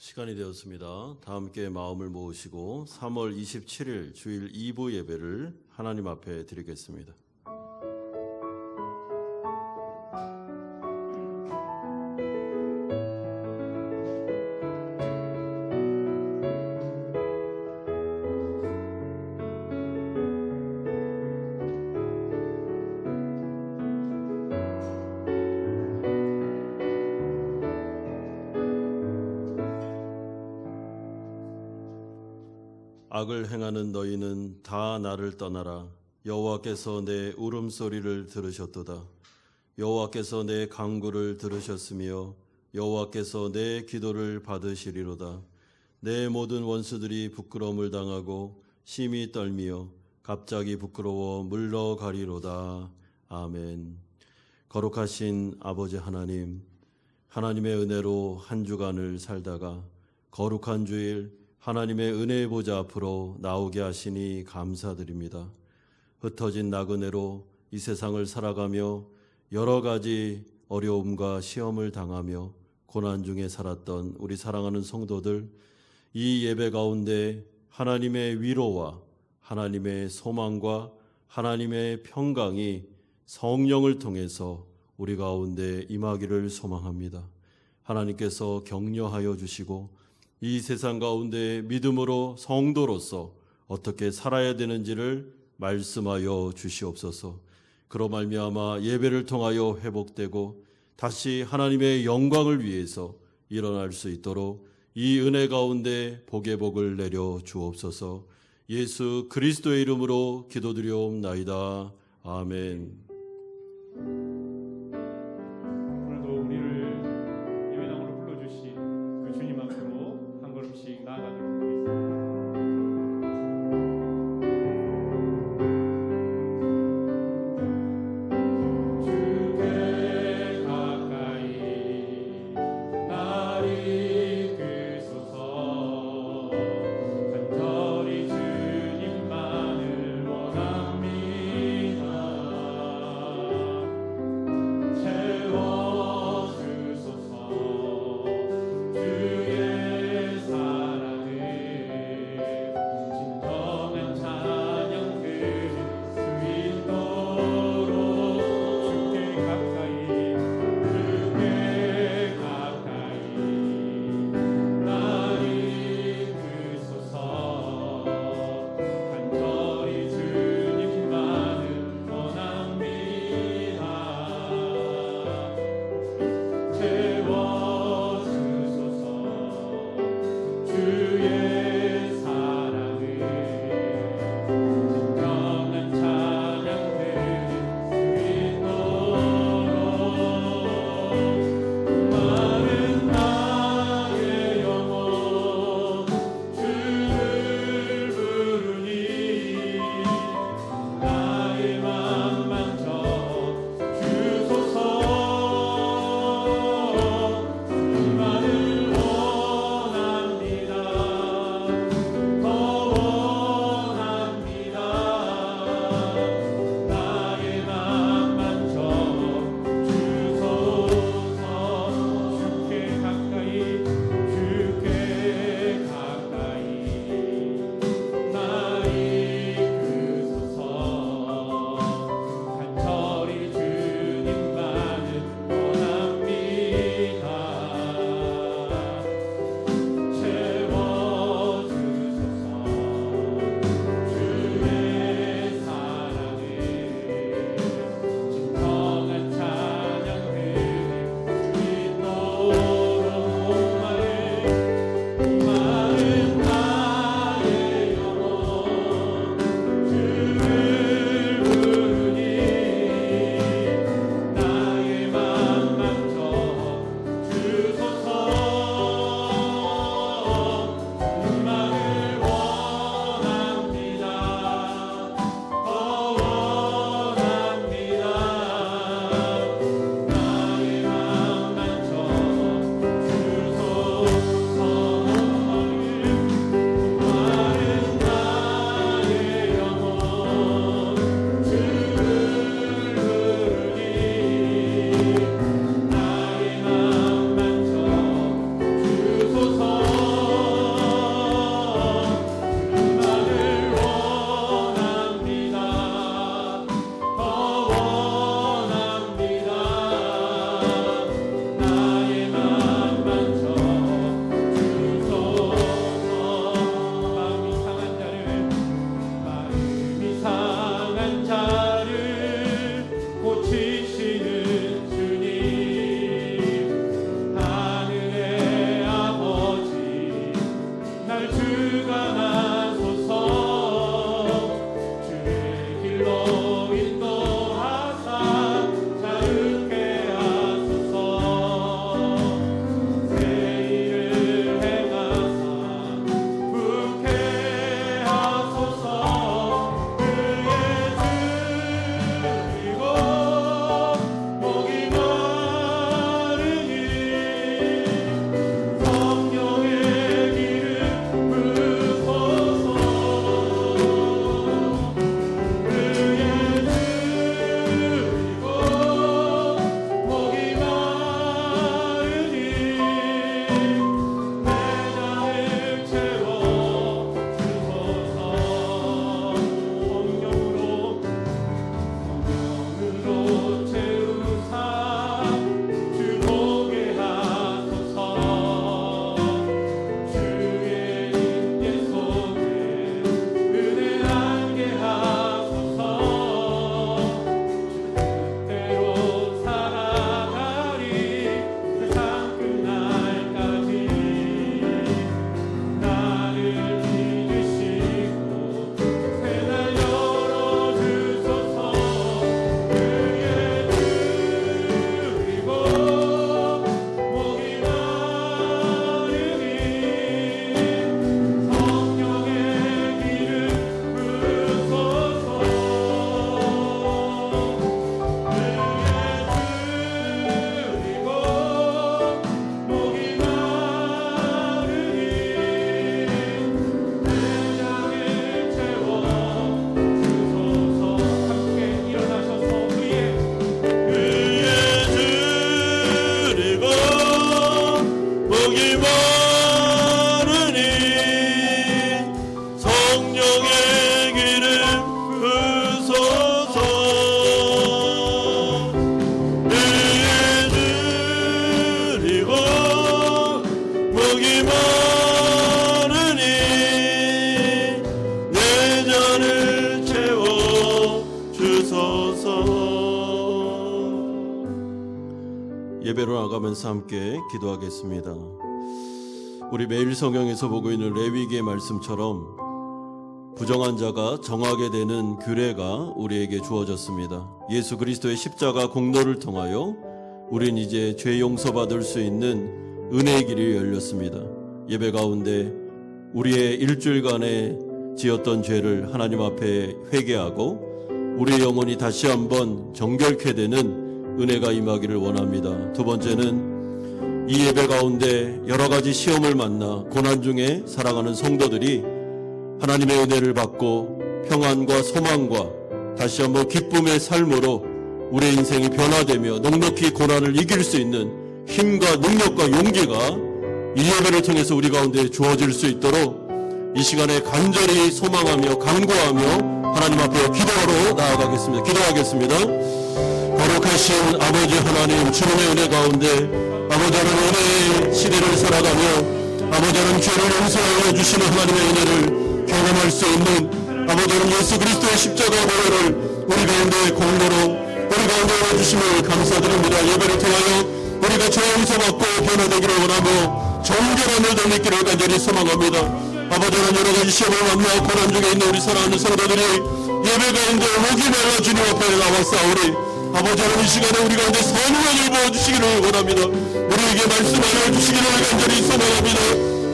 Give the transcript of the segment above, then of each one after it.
시간이 되었습니다. 다 함께 마음을 모으시고 3월 27일 주일 2부 예배를 하나님 앞에 드리겠습니다. 악을 행하는 너희는 다 나를 떠나라. 여호와께서 내 울음소리를 들으셨도다. 여호와께서 내 간구를 들으셨으며 여호와께서 내 기도를 받으시리로다. 내 모든 원수들이 부끄러움을 당하고 심히 떨미어 갑자기 부끄러워 물러가리로다. 아멘. 거룩하신 아버지 하나님, 하나님의 은혜로 한 주간을 살다가 거룩한 주일 하나님의 은혜의 보좌 앞으로 나오게 하시니 감사드립니다. 흩어진 나그네로 이 세상을 살아가며 여러 가지 어려움과 시험을 당하며 고난 중에 살았던 우리 사랑하는 성도들, 이 예배 가운데 하나님의 위로와 하나님의 소망과 하나님의 평강이 성령을 통해서 우리 가운데 임하기를 소망합니다. 하나님께서 격려하여 주시고 이 세상 가운데 믿음으로 성도로서 어떻게 살아야 되는지를 말씀하여 주시옵소서. 그로 말미암아 예배를 통하여 회복되고 다시 하나님의 영광을 위해서 일어날 수 있도록 이 은혜 가운데 복의 복을 내려 주옵소서. 예수 그리스도의 이름으로 기도드리옵나이다. 아멘. 오늘도 우리를 예배당으로 불러주신 그 주님 앞으로 한 걸음씩 나아가도록 하겠습니다. 주께 가까이 날 이끄소서. 간절히 주님만을 원합니다. 예배로 나가면서 함께 기도하겠습니다. 우리 매일 성경에서 보고 있는 레위기의 말씀처럼 부정한 자가 정하게 되는 규례가 우리에게 주어졌습니다. 예수 그리스도의 십자가 공로를 통하여 우린 이제 죄 용서받을 수 있는 은혜의 길이 열렸습니다. 예배 가운데 우리의 일주일간에 지었던 죄를 하나님 앞에 회개하고 우리의 영혼이 다시 한번 정결케 되는 은혜가 임하기를 원합니다. 두 번째는 이 예배 가운데 여러 가지 시험을 만나 고난 중에 살아가는 성도들이 하나님의 은혜를 받고 평안과 소망과 다시 한번 기쁨의 삶으로 우리의 인생이 변화되며 넉넉히 고난을 이길 수 있는 힘과 능력과 용기가 이 예배를 통해서 우리 가운데 주어질 수 있도록 이 시간에 간절히 소망하며 간구하며 하나님 앞에 기도하러 나아가겠습니다. 기도하겠습니다. 거룩하신 아버지 하나님, 주님의 은혜 가운데 아버지는 은혜의 시대를 살아가며 아버지는 죄를 용서하여 주시는 하나님의 은혜를 경험할 수 있는 아버지는 예수 그리스도의 십자가 보혈을 우리 가운데 공로로 우리 가운데 해주심을 감사드립니다. 예배를 통하여 우리가 죄 용서받고 변화되기를 원하며 정결한 일들 있기를 간절히 소망합니다. 아버지는 여러 가지 시험을 만나 고난 중에 있는 우리 사랑하는 성도들이 예배 가운데 목이 말라 주님 앞에 나왔사오니 아버지는 이 시간에 우리 가운데 선언을 부어주시기를 원합니다. 우리에게 말씀하여 주시기를 간절히 소망합니다.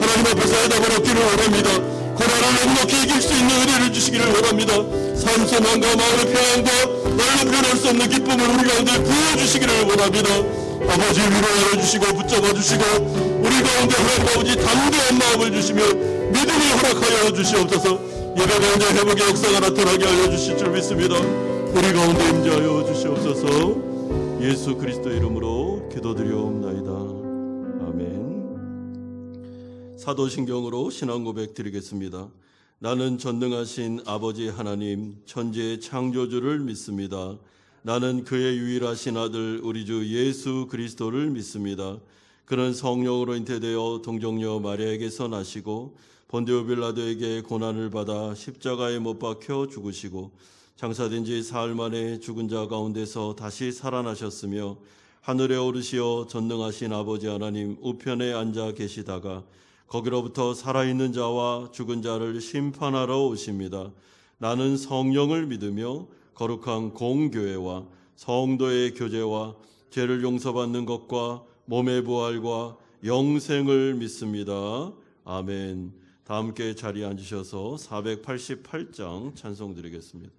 하나님 앞에서 해답을 얻기를 원합니다. 고난을 넉넉히 이길 수 있는 은혜를 주시기를 원합니다. 삶 소망과 마음의 평안과 말로 표현할 수 없는 기쁨을 우리 가운데 부어주시기를 원합니다. 아버지 위로하여 주시고 붙잡아 주시고 우리 가운데 하나님 아버지 담대한 마음을 주시며 믿음을 허락하여 주시옵소서. 예배 가운데 회복의 역사가 나타나게 하여 주실 줄 믿습니다. 우리 가운데 임재하여 주시옵소서. 예수 그리스도 이름으로 기도드리옵나이다. 아멘. 사도신경으로 신앙 고백 드리겠습니다. 나는 전능하신 아버지 하나님 천지의 창조주를 믿습니다. 나는 그의 유일하신 아들 우리 주 예수 그리스도를 믿습니다. 그는 성령으로 잉태되어 동정녀 마리아에게서 나시고 본디오 빌라도에게 고난을 받아 십자가에 못 박혀 죽으시고 장사된 지 사흘 만에 죽은 자 가운데서 다시 살아나셨으며 하늘에 오르시어 전능하신 아버지 하나님 우편에 앉아 계시다가 거기로부터 살아있는 자와 죽은 자를 심판하러 오십니다. 나는 성령을 믿으며 거룩한 공교회와 성도의 교제와 죄를 용서받는 것과 몸의 부활과 영생을 믿습니다. 아멘. 다 함께 자리에 앉으셔서 488장 찬송 드리겠습니다.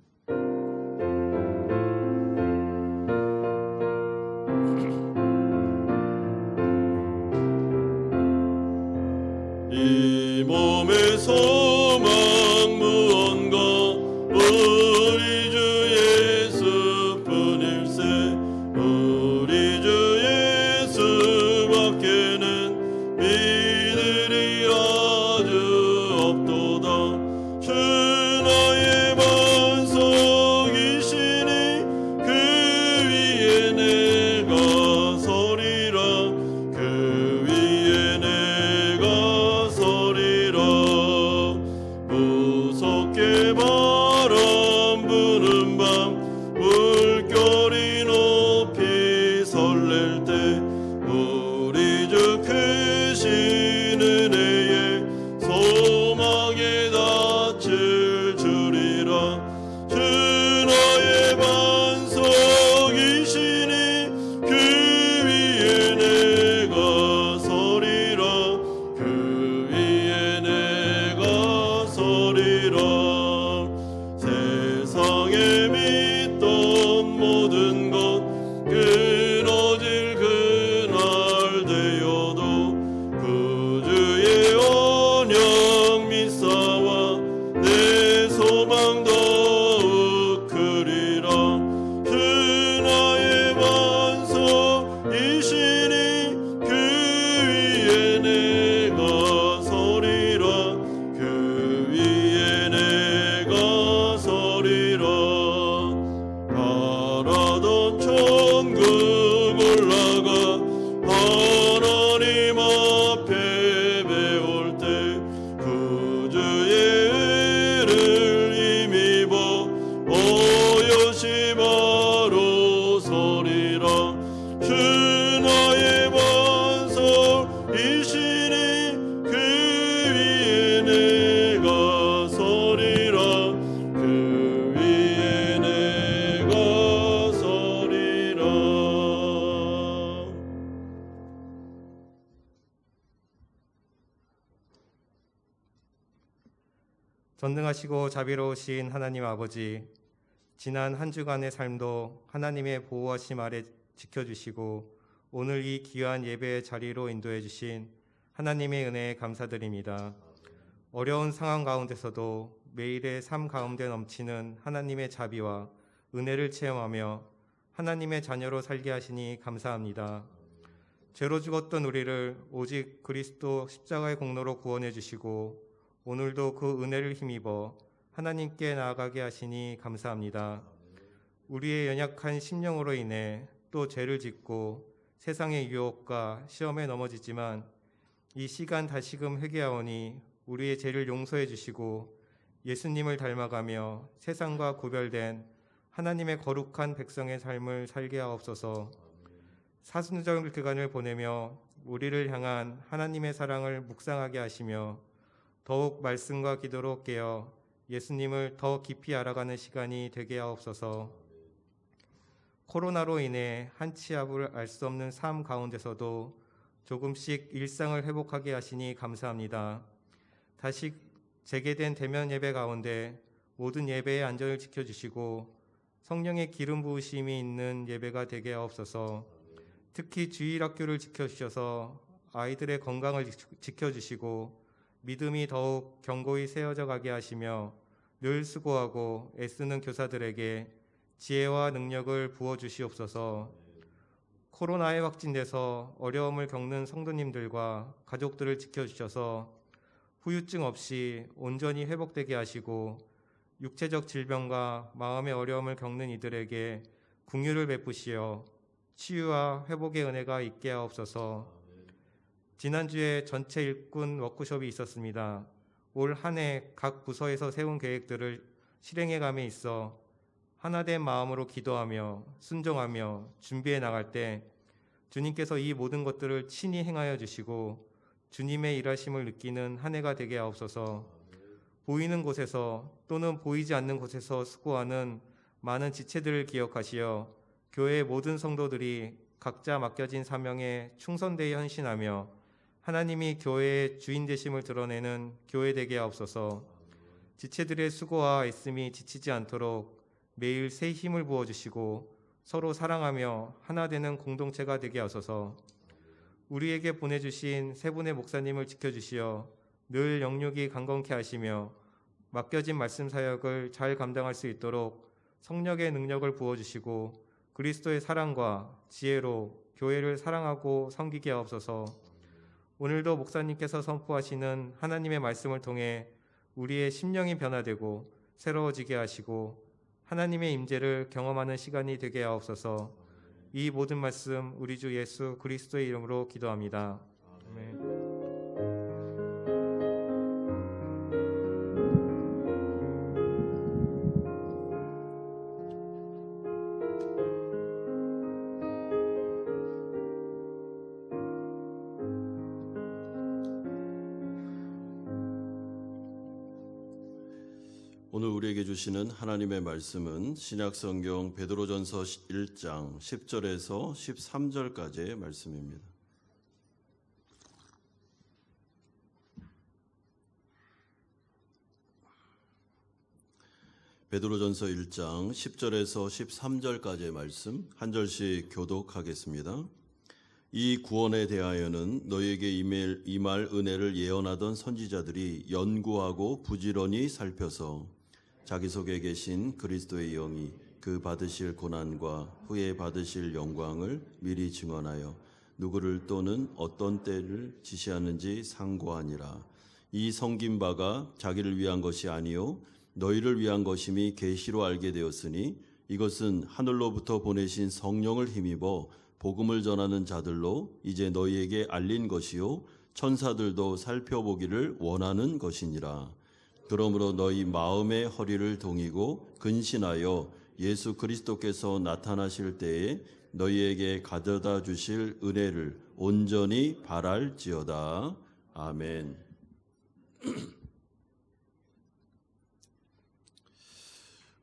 이 몸의 소망 무언가 우리 주 예수뿐일세. 우리 주 예수밖에는 믿으리 아주 없도다. 주 나의 반석이시니 그 위에 내가 서리라. 그 위에 내가 서리라. 무섭게 바람 부는 밤 물결이 높이 설렐 때 우리 주 크신 은혜에 소망에 닿을 줄이라. 주 나의 반석이시니 그 위에 내가 서리라. 그 위에 내가 서리라. 세상에 믿던 모든 것 끊어질 그날 되어도 구주의 언약 믿사와 내 소망 더욱 크리라. 주 나의 반석이시니 그 위에 내가 서리라. 그 위에 내가 서리라. 바라던 천국 올라가 하나님 앞에 배울 때 구주의 은혜를 힘입어 오여시 바로 서리라. 주 나의 전능하시고 자비로우신 하나님 아버지, 지난 한 주간의 삶도 하나님의 보호하심 아래 지켜주시고 오늘 이 귀한 예배의 자리로 인도해 주신 하나님의 은혜에 감사드립니다. 어려운 상황 가운데서도 매일의 삶 가운데 넘치는 하나님의 자비와 은혜를 체험하며 하나님의 자녀로 살게 하시니 감사합니다. 죄로 죽었던 우리를 오직 그리스도 십자가의 공로로 구원해 주시고 오늘도 그 은혜를 힘입어 하나님께 나아가게 하시니 감사합니다. 우리의 연약한 심령으로 인해 또 죄를 짓고 세상의 유혹과 시험에 넘어지지만 이 시간 다시금 회개하오니 우리의 죄를 용서해 주시고 예수님을 닮아가며 세상과 구별된 하나님의 거룩한 백성의 삶을 살게 하옵소서. 사순절 기간을 보내며 우리를 향한 하나님의 사랑을 묵상하게 하시며 더욱 말씀과 기도로 깨어 예수님을 더 깊이 알아가는 시간이 되게 하옵소서. 코로나로 인해 한치 앞을 알 수 없는 삶 가운데서도 조금씩 일상을 회복하게 하시니 감사합니다. 다시 재개된 대면 예배 가운데 모든 예배의 안전을 지켜주시고 성령의 기름 부으심이 있는 예배가 되게 하옵소서. 특히 주일학교를 지켜주셔서 아이들의 건강을 지켜주시고 믿음이 더욱 견고히 세워져 가게 하시며 늘 수고하고 애쓰는 교사들에게 지혜와 능력을 부어주시옵소서. 코로나에 확진돼서 어려움을 겪는 성도님들과 가족들을 지켜주셔서 후유증 없이 온전히 회복되게 하시고 육체적 질병과 마음의 어려움을 겪는 이들에게 긍휼을 베푸시어 치유와 회복의 은혜가 있게 하옵소서. 지난주에 전체 일꾼 워크숍이 있었습니다. 올 한 해 각 부서에서 세운 계획들을 실행해감에 있어 하나된 마음으로 기도하며 순종하며 준비해 나갈 때 주님께서 이 모든 것들을 친히 행하여 주시고 주님의 일하심을 느끼는 한 해가 되게 하옵소서. 보이는 곳에서 또는 보이지 않는 곳에서 수고하는 많은 지체들을 기억하시어 교회의 모든 성도들이 각자 맡겨진 사명에 충성되어 헌신하며 하나님이 교회의 주인 되심을 드러내는 교회 되게 하옵소서. 지체들의 수고와 애씀이 지치지 않도록 매일 새 힘을 부어주시고 서로 사랑하며 하나 되는 공동체가 되게 하소서. 우리에게 보내주신 세 분의 목사님을 지켜주시어 늘 영육이 강건케 하시며 맡겨진 말씀 사역을 잘 감당할 수 있도록 성령의 능력을 부어주시고 그리스도의 사랑과 지혜로 교회를 사랑하고 섬기게 하옵소서. 오늘도 목사님께서 선포하시는 하나님의 말씀을 통해 우리의 심령이 변화되고 새로워지게 하시고 하나님의 임재를 경험하는 시간이 되게 하옵소서. 이 모든 말씀 우리 주 예수 그리스도의 이름으로 기도합니다. 아멘. 오늘 우리에게 주시는 하나님의 말씀은 신약성경 베드로전서 1장 10절에서 13절까지의 말씀입니다. 베드로전서 1장 10절에서 13절까지의 말씀 한 절씩 교독하겠습니다. 이 구원에 대하여는 너희에게 임할 은혜를 예언하던 선지자들이 연구하고 부지런히 살펴서 자기 속에 계신 그리스도의 영이 그 받으실 고난과 후에 받으실 영광을 미리 증언하여 누구를 또는 어떤 때를 지시하는지 상고하니라. 이 섬긴 바가 자기를 위한 것이 아니요 너희를 위한 것임이 계시로 알게 되었으니 이것은 하늘로부터 보내신 성령을 힘입어 복음을 전하는 자들로 이제 너희에게 알린 것이요 천사들도 살펴보기를 원하는 것이니라. 그러므로 너희 마음의 허리를 동이고 근신하여 예수 그리스도께서 나타나실 때에 너희에게 가져다 주실 은혜를 온전히 바랄지어다. 아멘.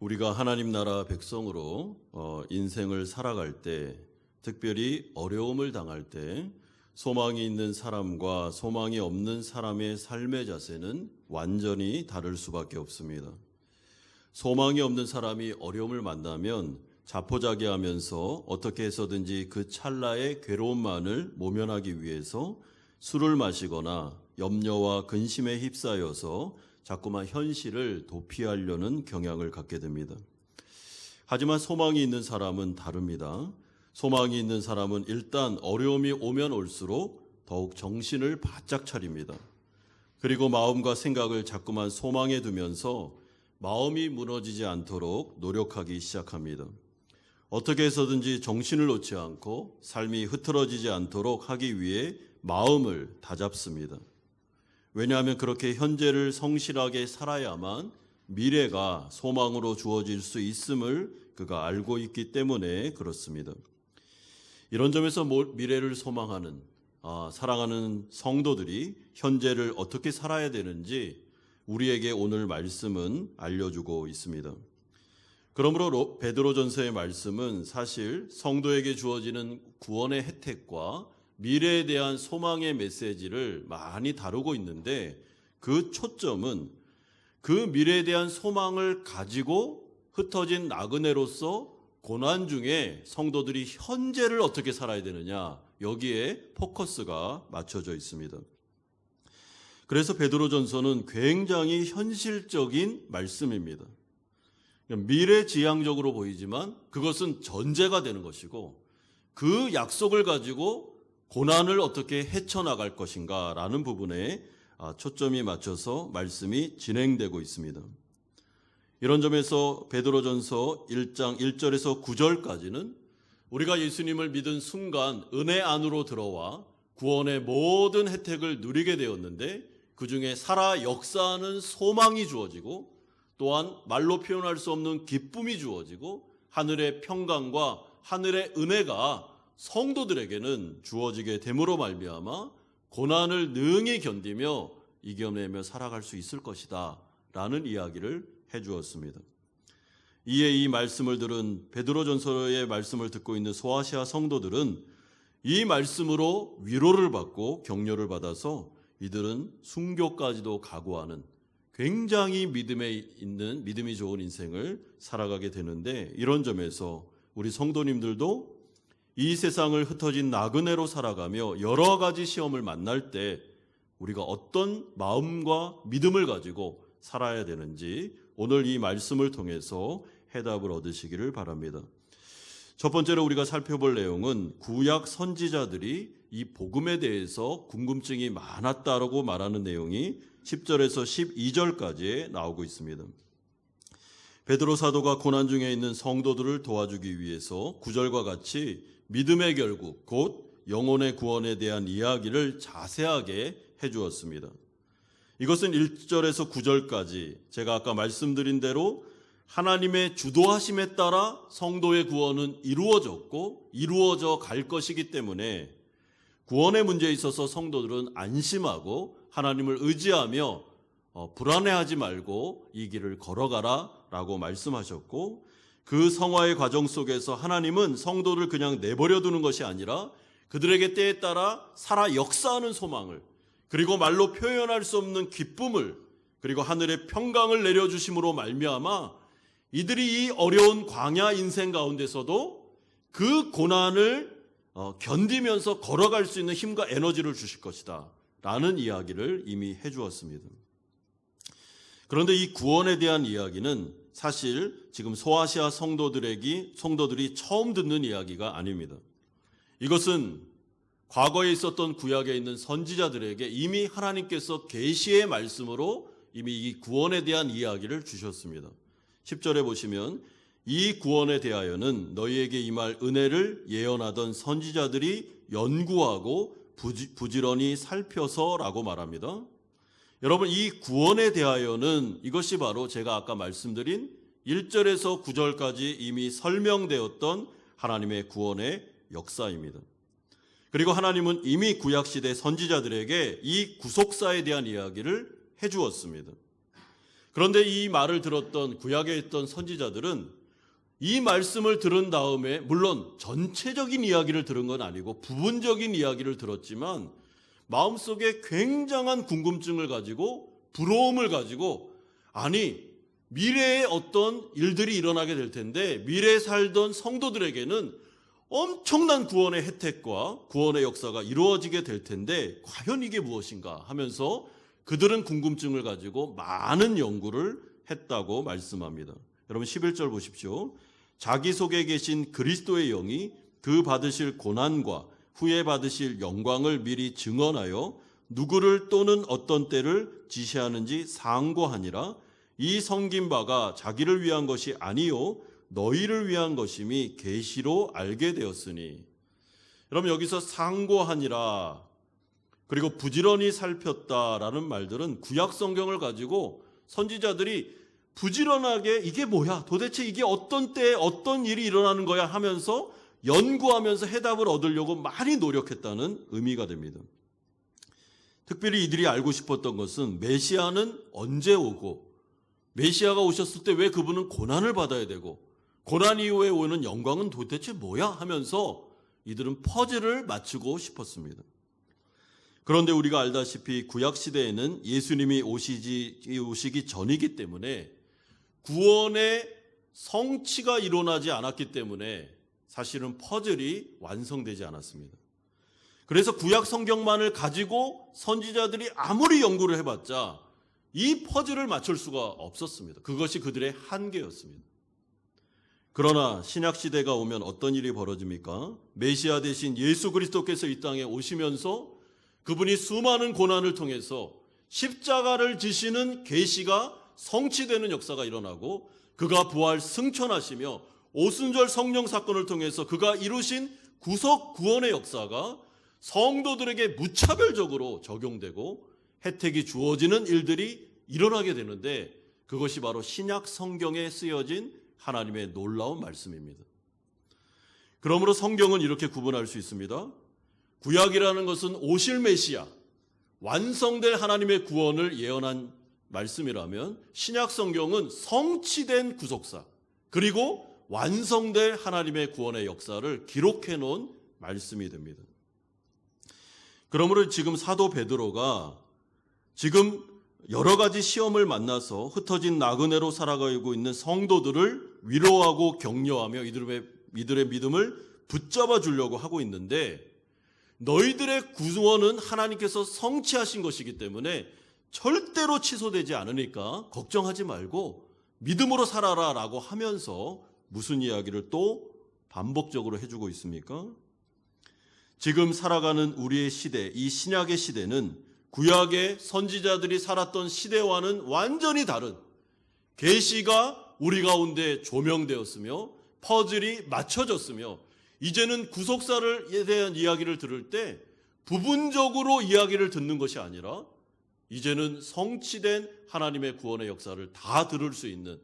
우리가 하나님 나라 백성으로 인생을 살아갈 때, 특별히 어려움을 당할 때 소망이 있는 사람과 소망이 없는 사람의 삶의 자세는 완전히 다를 수밖에 없습니다. 소망이 없는 사람이 어려움을 만나면 자포자기하면서 어떻게 해서든지 그 찰나의 괴로움만을 모면하기 위해서 술을 마시거나 염려와 근심에 휩싸여서 자꾸만 현실을 도피하려는 경향을 갖게 됩니다. 하지만 소망이 있는 사람은 다릅니다. 소망이 있는 사람은 일단 어려움이 오면 올수록 더욱 정신을 바짝 차립니다. 그리고 마음과 생각을 자꾸만 소망에 두면서 마음이 무너지지 않도록 노력하기 시작합니다. 어떻게 해서든지 정신을 놓지 않고 삶이 흐트러지지 않도록 하기 위해 마음을 다잡습니다. 왜냐하면 그렇게 현재를 성실하게 살아야만 미래가 소망으로 주어질 수 있음을 그가 알고 있기 때문에 그렇습니다. 이런 점에서 미래를 소망하는 사랑하는 성도들이 현재를 어떻게 살아야 되는지 우리에게 오늘 말씀은 알려주고 있습니다. 그러므로 베드로전서의 말씀은 사실 성도에게 주어지는 구원의 혜택과 미래에 대한 소망의 메시지를 많이 다루고 있는데 그 초점은 그 미래에 대한 소망을 가지고 흩어진 나그네로서 고난 중에 성도들이 현재를 어떻게 살아야 되느냐, 여기에 포커스가 맞춰져 있습니다. 그래서 베드로전서는 굉장히 현실적인 말씀입니다. 미래지향적으로 보이지만 그것은 전제가 되는 것이고 그 약속을 가지고 고난을 어떻게 헤쳐나갈 것인가 라는 부분에 초점이 맞춰서 말씀이 진행되고 있습니다. 이런 점에서 베드로전서 1장 1절에서 9절까지는 우리가 예수님을 믿은 순간 은혜 안으로 들어와 구원의 모든 혜택을 누리게 되었는데 그중에 살아 역사하는 소망이 주어지고 또한 말로 표현할 수 없는 기쁨이 주어지고 하늘의 평강과 하늘의 은혜가 성도들에게는 주어지게 됨으로 말미암아 고난을 능히 견디며 이겨내며 살아갈 수 있을 것이다 라는 이야기를 해주었습니다. 이에 이 말씀을 들은 베드로전서의 말씀을 듣고 있는 소아시아 성도들은 이 말씀으로 위로를 받고 격려를 받아서 이들은 순교까지도 각오하는 굉장히 믿음이 좋은 인생을 살아가게 되는데 이런 점에서 우리 성도님들도 이 세상을 흩어진 나그네로 살아가며 여러 가지 시험을 만날 때 우리가 어떤 마음과 믿음을 가지고 살아야 되는지 오늘 이 말씀을 통해서 해답을 얻으시기를 바랍니다. 첫 번째로 우리가 살펴볼 내용은 구약 선지자들이 이 복음에 대해서 궁금증이 많았다라고 말하는 내용이 10절에서 12절까지 나오고 있습니다. 베드로 사도가 고난 중에 있는 성도들을 도와주기 위해서 9절과 같이 믿음의 결국 곧 영혼의 구원에 대한 이야기를 자세하게 해주었습니다. 이것은 1절에서 9절까지 제가 아까 말씀드린 대로 하나님의 주도하심에 따라 성도의 구원은 이루어졌고 이루어져 갈 것이기 때문에 구원의 문제에 있어서 성도들은 안심하고 하나님을 의지하며 불안해하지 말고 이 길을 걸어가라 라고 말씀하셨고 그 성화의 과정 속에서 하나님은 성도를 그냥 내버려 두는 것이 아니라 그들에게 때에 따라 살아 역사하는 소망을 그리고 말로 표현할 수 없는 기쁨을 그리고 하늘의 평강을 내려주심으로 말미암아 이들이 이 어려운 광야 인생 가운데서도 그 고난을 견디면서 걸어갈 수 있는 힘과 에너지를 주실 것이다 라는 이야기를 이미 해주었습니다. 그런데 이 구원에 대한 이야기는 사실 지금 소아시아 성도들이 처음 듣는 이야기가 아닙니다. 이것은 과거에 있었던 구약에 있는 선지자들에게 이미 하나님께서 계시의 말씀으로 이미 이 구원에 대한 이야기를 주셨습니다. 10절에 보시면 이 구원에 대하여는 너희에게 임할 은혜를 예언하던 선지자들이 연구하고 부지런히 살펴서라고 말합니다. 여러분 이 구원에 대하여는 이것이 바로 제가 아까 말씀드린 1절에서 9절까지 이미 설명되었던 하나님의 구원의 역사입니다. 그리고 하나님은 이미 구약시대 선지자들에게 이 구속사에 대한 이야기를 해주었습니다. 그런데 이 말을 들었던 구약에 있던 선지자들은 이 말씀을 들은 다음에 물론 전체적인 이야기를 들은 건 아니고 부분적인 이야기를 들었지만 마음속에 굉장한 궁금증을 가지고 부러움을 가지고 아니 미래에 어떤 일들이 일어나게 될 텐데 미래에 살던 성도들에게는 엄청난 구원의 혜택과 구원의 역사가 이루어지게 될 텐데 과연 이게 무엇인가 하면서 그들은 궁금증을 가지고 많은 연구를 했다고 말씀합니다. 여러분 11절 보십시오. 자기 속에 계신 그리스도의 영이 그 받으실 고난과 후에 받으실 영광을 미리 증언하여 누구를 또는 어떤 때를 지시하는지 상고하니라. 이 섬긴 바가 자기를 위한 것이 아니요 너희를 위한 것임이 계시로 알게 되었으니. 여러분 여기서 상고하니라 그리고 부지런히 살폈다라는 말들은 구약 성경을 가지고 선지자들이 부지런하게 이게 뭐야? 도대체 이게 어떤 때에 어떤 일이 일어나는 거야? 하면서 연구하면서 해답을 얻으려고 많이 노력했다는 의미가 됩니다. 특별히 이들이 알고 싶었던 것은 메시아는 언제 오고 메시아가 오셨을 때 왜 그분은 고난을 받아야 되고 고난 이후에 오는 영광은 도대체 뭐야? 하면서 이들은 퍼즐을 맞추고 싶었습니다. 그런데 우리가 알다시피 구약시대에는 예수님이 오시기 전이기 때문에 구원의 성취가 일어나지 않았기 때문에 사실은 퍼즐이 완성되지 않았습니다. 그래서 구약 성경만을 가지고 선지자들이 아무리 연구를 해봤자 이 퍼즐을 맞출 수가 없었습니다. 그것이 그들의 한계였습니다. 그러나 신약시대가 오면 어떤 일이 벌어집니까? 메시아 대신 예수 그리스도께서 이 땅에 오시면서 그분이 수많은 고난을 통해서 십자가를 지시는 계시가 성취되는 역사가 일어나고 그가 부활 승천하시며 오순절 성령 사건을 통해서 그가 이루신 구속 구원의 역사가 성도들에게 무차별적으로 적용되고 혜택이 주어지는 일들이 일어나게 되는데 그것이 바로 신약 성경에 쓰여진 하나님의 놀라운 말씀입니다. 그러므로 성경은 이렇게 구분할 수 있습니다. 구약이라는 것은 오실 메시아, 완성될 하나님의 구원을 예언한 말씀이라면 신약 성경은 성취된 구속사 그리고 완성될 하나님의 구원의 역사를 기록해 놓은 말씀이 됩니다. 그러므로 지금 사도 베드로가 지금 여러 가지 시험을 만나서 흩어진 나그네로 살아가고 있는 성도들을 위로하고 격려하며 이들의 믿음을 붙잡아 주려고 하고 있는데 너희들의 구원은 하나님께서 성취하신 것이기 때문에 절대로 취소되지 않으니까 걱정하지 말고 믿음으로 살아라 라고 하면서 무슨 이야기를 또 반복적으로 해주고 있습니까? 지금 살아가는 우리의 시대, 이 신약의 시대는 구약의 선지자들이 살았던 시대와는 완전히 다른 계시가 우리 가운데 조명되었으며 퍼즐이 맞춰졌으며 이제는 구속사에 대한 이야기를 들을 때 부분적으로 이야기를 듣는 것이 아니라 이제는 성취된 하나님의 구원의 역사를 다 들을 수 있는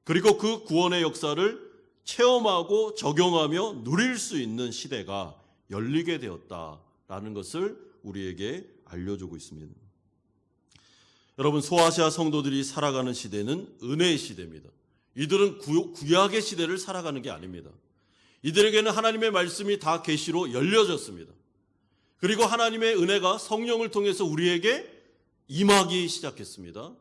그리고 그 구원의 역사를 체험하고 적용하며 누릴 수 있는 시대가 열리게 되었다라는 것을 우리에게 알려주고 있습니다. 여러분 소아시아 성도들이 살아가는 시대는 은혜의 시대입니다. 이들은 구약의 시대를 살아가는 게 아닙니다. 이들에게는 하나님의 말씀이 다 계시로 열려졌습니다. 그리고 하나님의 은혜가 성령을 통해서 우리에게 임하기 시작했습니다.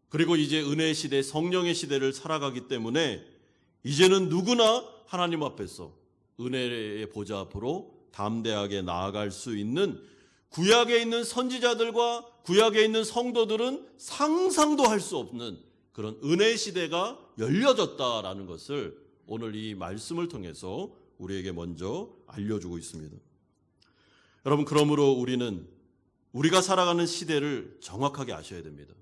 그리고 이제 은혜의 시대, 성령의 시대를 살아가기 때문에 이제는 누구나 하나님 앞에서 은혜의 보좌 앞으로 담대하게 나아갈 수 있는 구약에 있는 선지자들과 구약에 있는 성도들은 상상도 할 수 없는 그런 은혜의 시대가 열려졌다라는 것을 오늘 이 말씀을 통해서 우리에게 먼저 알려주고 있습니다. 여러분 그러므로 우리는 우리가 살아가는 시대를 정확하게 아셔야 됩니다.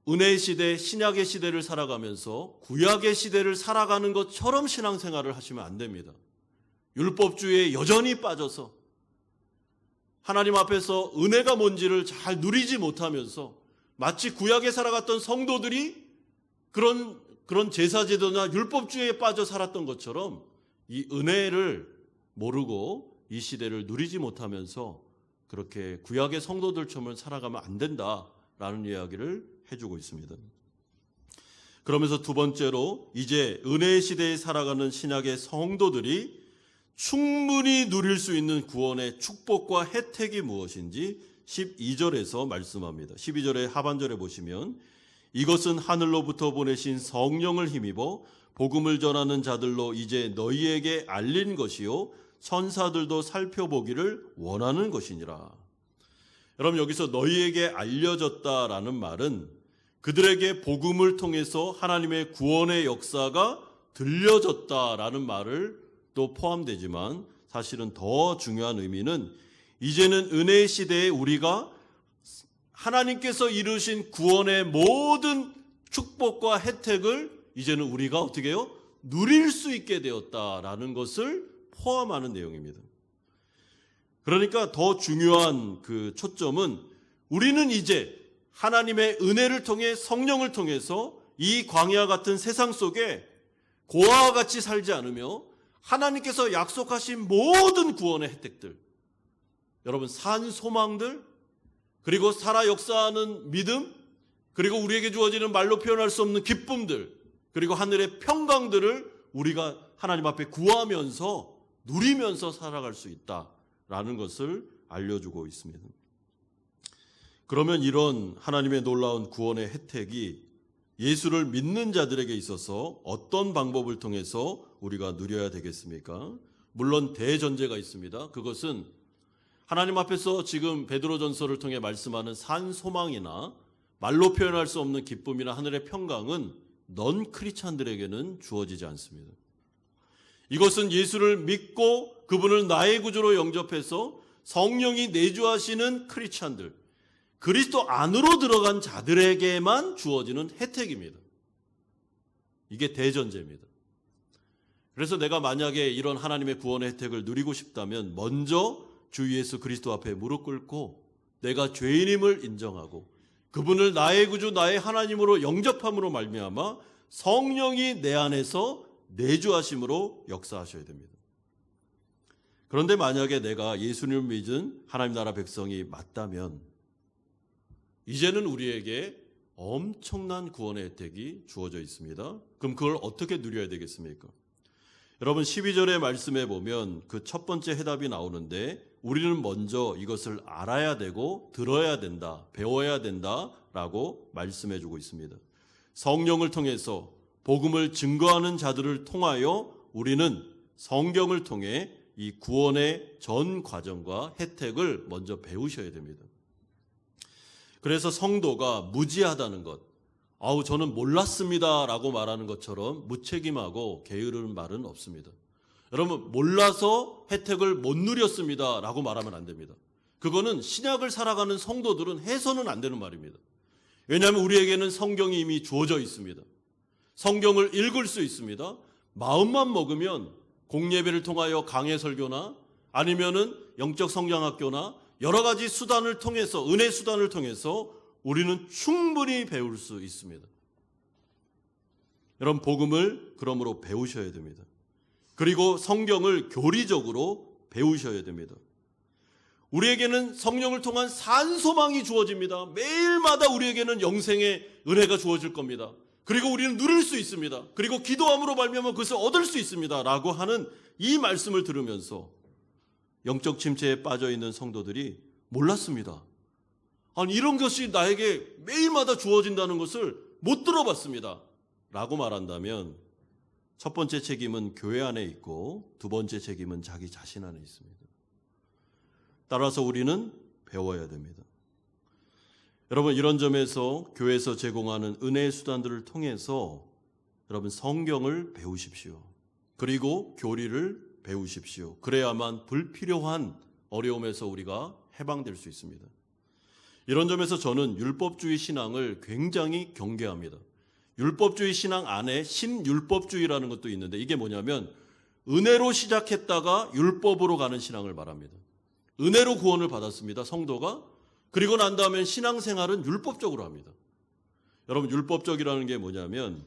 은혜의 시대, 신약의 시대를 살아가면서 구약의 시대를 살아가는 것처럼 신앙생활을 하시면 안 됩니다. 율법주의에 여전히 빠져서 하나님 앞에서 은혜가 뭔지를 잘 누리지 못하면서 마치 구약에 살아갔던 성도들이 그런 제사제도나 율법주의에 빠져 살았던 것처럼 이 은혜를 모르고 이 시대를 누리지 못하면서 그렇게 구약의 성도들처럼 살아가면 안 된다라는 이야기를 해주고 있습니다. 그러면서 두 번째로 이제 은혜의 시대에 살아가는 신약의 성도들이 충분히 누릴 수 있는 구원의 축복과 혜택이 무엇인지 12절에서 말씀합니다. 12절의 하반절에 보시면 이것은 하늘로부터 보내신 성령을 힘입어 복음을 전하는 자들로 이제 너희에게 알린 것이요 천사들도 살펴보기를 원하는 것이니라. 여러분, 여기서 너희에게 알려졌다라는 말은 그들에게 복음을 통해서 하나님의 구원의 역사가 들려졌다라는 말을 또 포함되지만, 사실은 더 중요한 의미는 이제는 은혜의 시대에 우리가 하나님께서 이루신 구원의 모든 축복과 혜택을 이제는 우리가 어떻게 해요? 누릴 수 있게 되었다라는 것을 포함하는 내용입니다. 그러니까 더 중요한 그 초점은 우리는 이제 하나님의 은혜를 통해 성령을 통해서 이 광야 같은 세상 속에 고아와 같이 살지 않으며 하나님께서 약속하신 모든 구원의 혜택들, 여러분 산 소망들, 그리고 살아 역사하는 믿음, 그리고 우리에게 주어지는 말로 표현할 수 없는 기쁨들, 그리고 하늘의 평강들을 우리가 하나님 앞에 구하면서 누리면서 살아갈 수 있다라는 것을 알려주고 있습니다. 그러면 이런 하나님의 놀라운 구원의 혜택이 예수를 믿는 자들에게 있어서 어떤 방법을 통해서 우리가 누려야 되겠습니까? 물론 대전제가 있습니다. 그것은 하나님 앞에서 지금 베드로전서를 통해 말씀하는 산 소망이나 말로 표현할 수 없는 기쁨이나 하늘의 평강은 넌 크리스찬들에게는 주어지지 않습니다. 이것은 예수를 믿고 그분을 나의 구주로 영접해서 성령이 내주하시는 크리스찬들, 그리스도 안으로 들어간 자들에게만 주어지는 혜택입니다. 이게 대전제입니다. 그래서 내가 만약에 이런 하나님의 구원의 혜택을 누리고 싶다면 먼저 주 예수 그리스도 앞에 무릎 꿇고 내가 죄인임을 인정하고 그분을 나의 구주, 나의 하나님으로 영접함으로 말미암아 성령이 내 안에서 내주하심으로 역사하셔야 됩니다. 그런데 만약에 내가 예수님을 믿은 하나님 나라 백성이 맞다면 이제는 우리에게 엄청난 구원의 혜택이 주어져 있습니다. 그럼 그걸 어떻게 누려야 되겠습니까? 여러분 12절의 말씀에 보면 그 첫 번째 해답이 나오는데 우리는 먼저 이것을 알아야 되고 들어야 된다, 배워야 된다라고 말씀해 주고 있습니다. 성령을 통해서 복음을 증거하는 자들을 통하여 우리는 성경을 통해 이 구원의 전 과정과 혜택을 먼저 배우셔야 됩니다. 그래서 성도가 무지하다는 것, 저는 몰랐습니다 라고 말하는 것처럼 무책임하고 게으른 말은 없습니다. 여러분, 몰라서 혜택을 못 누렸습니다 라고 말하면 안 됩니다. 그거는 신약을 살아가는 성도들은 해서는 안 되는 말입니다. 왜냐하면 우리에게는 성경이 이미 주어져 있습니다. 성경을 읽을 수 있습니다. 마음만 먹으면 공예배를 통하여 강해 설교나 아니면은 영적 성장학교나 여러 가지 수단을 통해서, 은혜 수단을 통해서 우리는 충분히 배울 수 있습니다. 여러분, 복음을 그러므로 배우셔야 됩니다. 그리고 성경을 교리적으로 배우셔야 됩니다. 우리에게는 성령을 통한 산 소망이 주어집니다. 매일마다 우리에게는 영생의 은혜가 주어질 겁니다. 그리고 우리는 누릴 수 있습니다. 그리고 기도함으로 말미암아 그것을 얻을 수 있습니다. 라고 하는 이 말씀을 들으면서 영적 침체에 빠져있는 성도들이 몰랐습니다. 아니, 이런 것이 나에게 매일마다 주어진다는 것을 못 들어봤습니다. 라고 말한다면 첫 번째 책임은 교회 안에 있고 두 번째 책임은 자기 자신 안에 있습니다. 따라서 우리는 배워야 됩니다. 여러분, 이런 점에서 교회에서 제공하는 은혜의 수단들을 통해서 여러분 성경을 배우십시오. 그리고 교리를 배우십시오. 그래야만 불필요한 어려움에서 우리가 해방될 수 있습니다. 이런 점에서 저는 율법주의 신앙을 굉장히 경계합니다. 율법주의 신앙 안에 신율법주의라는 것도 있는데 이게 뭐냐면 은혜로 시작했다가 율법으로 가는 신앙을 말합니다. 은혜로 구원을 받았습니다, 성도가. 그리고 난 다음엔 신앙생활은 율법적으로 합니다. 여러분, 율법적이라는 게 뭐냐면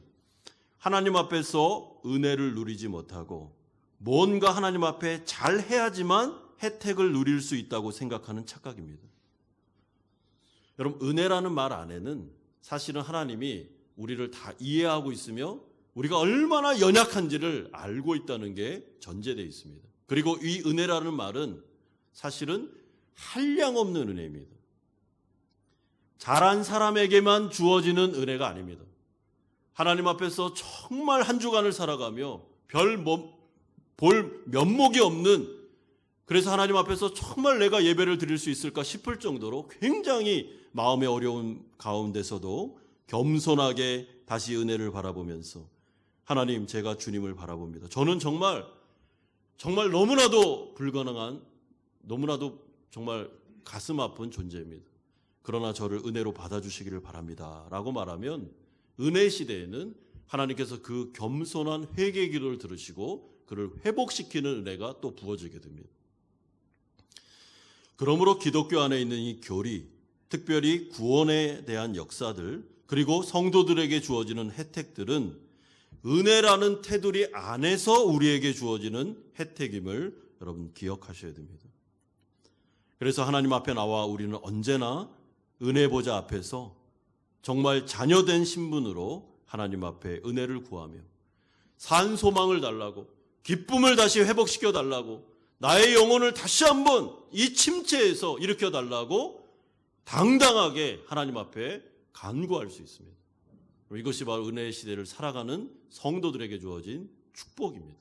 하나님 앞에서 은혜를 누리지 못하고 뭔가 하나님 앞에 잘 해야지만 혜택을 누릴 수 있다고 생각하는 착각입니다. 여러분, 은혜라는 말 안에는 사실은 하나님이 우리를 다 이해하고 있으며 우리가 얼마나 연약한지를 알고 있다는 게 전제되어 있습니다. 그리고 이 은혜라는 말은 사실은 한량없는 은혜입니다. 잘한 사람에게만 주어지는 은혜가 아닙니다. 하나님 앞에서 정말 한 주간을 살아가며 볼 면목이 없는, 그래서 하나님 앞에서 정말 내가 예배를 드릴 수 있을까 싶을 정도로 굉장히 마음의 어려운 가운데서도 겸손하게 다시 은혜를 바라보면서 하나님, 제가 주님을 바라봅니다. 저는 정말 너무나도 불가능한, 너무나도 정말 가슴 아픈 존재입니다. 그러나 저를 은혜로 받아주시기를 바랍니다 라고 말하면 은혜 시대에는 하나님께서 그 겸손한 회개 기도를 들으시고 그를 회복시키는 은혜가 또 부어지게 됩니다. 그러므로 기독교 안에 있는 이 교리, 특별히 구원에 대한 역사들, 그리고 성도들에게 주어지는 혜택들은 은혜라는 테두리 안에서 우리에게 주어지는 혜택임을 여러분 기억하셔야 됩니다. 그래서 하나님 앞에 나와 우리는 언제나 은혜 보좌 앞에서 정말 자녀된 신분으로 하나님 앞에 은혜를 구하며 산 소망을 달라고, 기쁨을 다시 회복시켜 달라고, 나의 영혼을 다시 한번 이 침체에서 일으켜 달라고 당당하게 하나님 앞에 간구할 수 있습니다. 이것이 바로 은혜의 시대를 살아가는 성도들에게 주어진 축복입니다.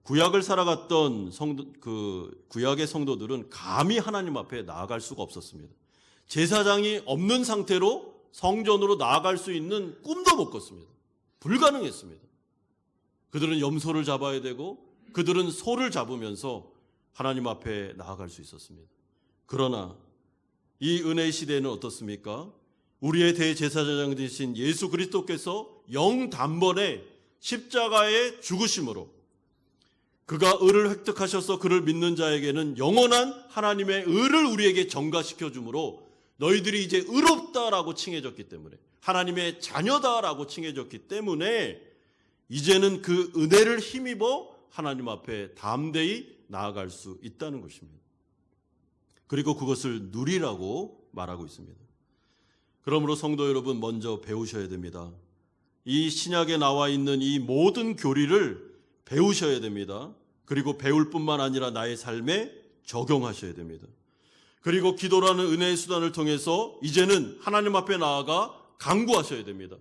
구약을 살아갔던 구약의 성도들은 감히 하나님 앞에 나아갈 수가 없었습니다. 제사장이 없는 상태로 성전으로 나아갈 수 있는 꿈도 못 꿨습니다. 불가능했습니다. 그들은 염소를 잡아야 되고 그들은 소를 잡으면서 하나님 앞에 나아갈 수 있었습니다. 그러나 이 은혜의 시대는 어떻습니까? 우리의 대제사장 되신 예수 그리스도께서 영단번에 십자가의 죽으심으로 그가 의를 획득하셔서 그를 믿는 자에게는 영원한 하나님의 의를 우리에게 전가시켜 주므로 너희들이 이제 의롭다라고 칭해졌기 때문에, 하나님의 자녀다라고 칭해졌기 때문에 이제는 그 은혜를 힘입어 하나님 앞에 담대히 나아갈 수 있다는 것입니다. 그리고 그것을 누리라고 말하고 있습니다. 그러므로 성도 여러분, 먼저 배우셔야 됩니다. 이 신약에 나와 있는 이 모든 교리를 배우셔야 됩니다. 그리고 배울 뿐만 아니라 나의 삶에 적용하셔야 됩니다. 그리고 기도라는 은혜의 수단을 통해서 이제는 하나님 앞에 나아가 간구하셔야 됩니다.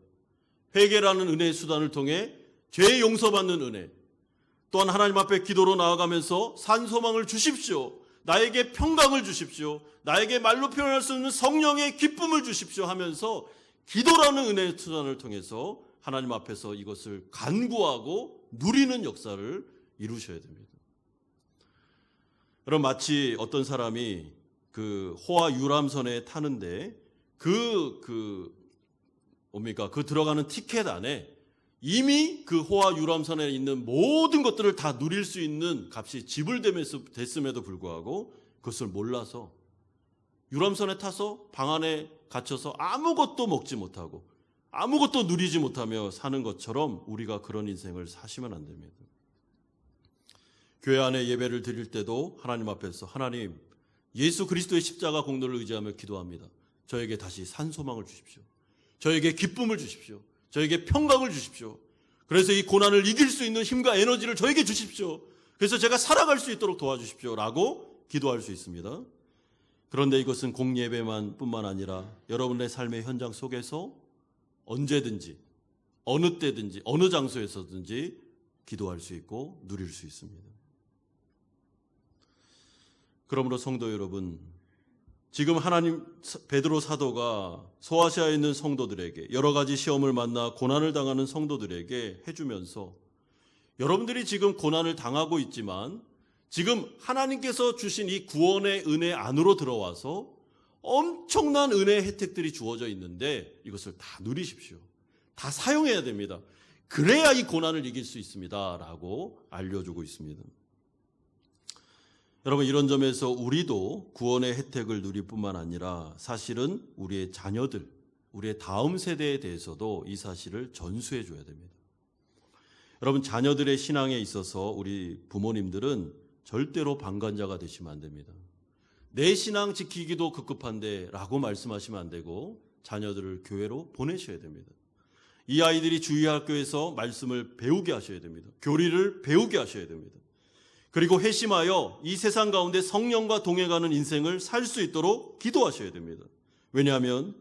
회개라는 은혜의 수단을 통해 죄 용서받는 은혜, 또한 하나님 앞에 기도로 나아가면서 산소망을 주십시오, 나에게 평강을 주십시오, 나에게 말로 표현할 수 없는 성령의 기쁨을 주십시오 하면서 기도라는 은혜의 수단을 통해서 하나님 앞에서 이것을 간구하고 누리는 역사를 이루셔야 됩니다. 여러분, 마치 어떤 사람이 그 호화 유람선에 타는데 그 들어가는 티켓 안에 이미 그 호화 유람선에 있는 모든 것들을 다 누릴 수 있는 값이 지불됐음에도 불구하고 그것을 몰라서 유람선에 타서 방 안에 갇혀서 아무것도 먹지 못하고 아무것도 누리지 못하며 사는 것처럼 우리가 그런 인생을 사시면 안 됩니다. 교회 안에 예배를 드릴 때도 하나님 앞에서 하나님, 예수 그리스도의 십자가 공로를 의지하며 기도합니다. 저에게 다시 산소망을 주십시오. 저에게 기쁨을 주십시오. 저에게 평강을 주십시오. 그래서 이 고난을 이길 수 있는 힘과 에너지를 저에게 주십시오. 그래서 제가 살아갈 수 있도록 도와주십시오 라고 기도할 수 있습니다. 그런데 이것은 공예배만 뿐만 아니라 여러분의 삶의 현장 속에서 언제든지 어느 때든지 어느 장소에서든지 기도할 수 있고 누릴 수 있습니다. 그러므로 성도 여러분, 지금 베드로 사도가 소아시아에 있는 성도들에게 여러 가지 시험을 만나 고난을 당하는 성도들에게 해주면서 여러분들이 지금 고난을 당하고 있지만 지금 하나님께서 주신 이 구원의 은혜 안으로 들어와서 엄청난 은혜의 혜택들이 주어져 있는데 이것을 다 누리십시오. 다 사용해야 됩니다. 그래야 이 고난을 이길 수 있습니다 라고 알려주고 있습니다. 여러분, 이런 점에서 우리도 구원의 혜택을 누릴 뿐만 아니라 사실은 우리의 자녀들, 우리의 다음 세대에 대해서도 이 사실을 전수해 줘야 됩니다. 여러분, 자녀들의 신앙에 있어서 우리 부모님들은 절대로 방관자가 되시면 안 됩니다. 내 신앙 지키기도 급급한데 라고 말씀하시면 안 되고, 자녀들을 교회로 보내셔야 됩니다. 이 아이들이 주일학교에서 말씀을 배우게 하셔야 됩니다. 교리를 배우게 하셔야 됩니다. 그리고 회심하여 이 세상 가운데 성령과 동행하는 인생을 살 수 있도록 기도하셔야 됩니다. 왜냐하면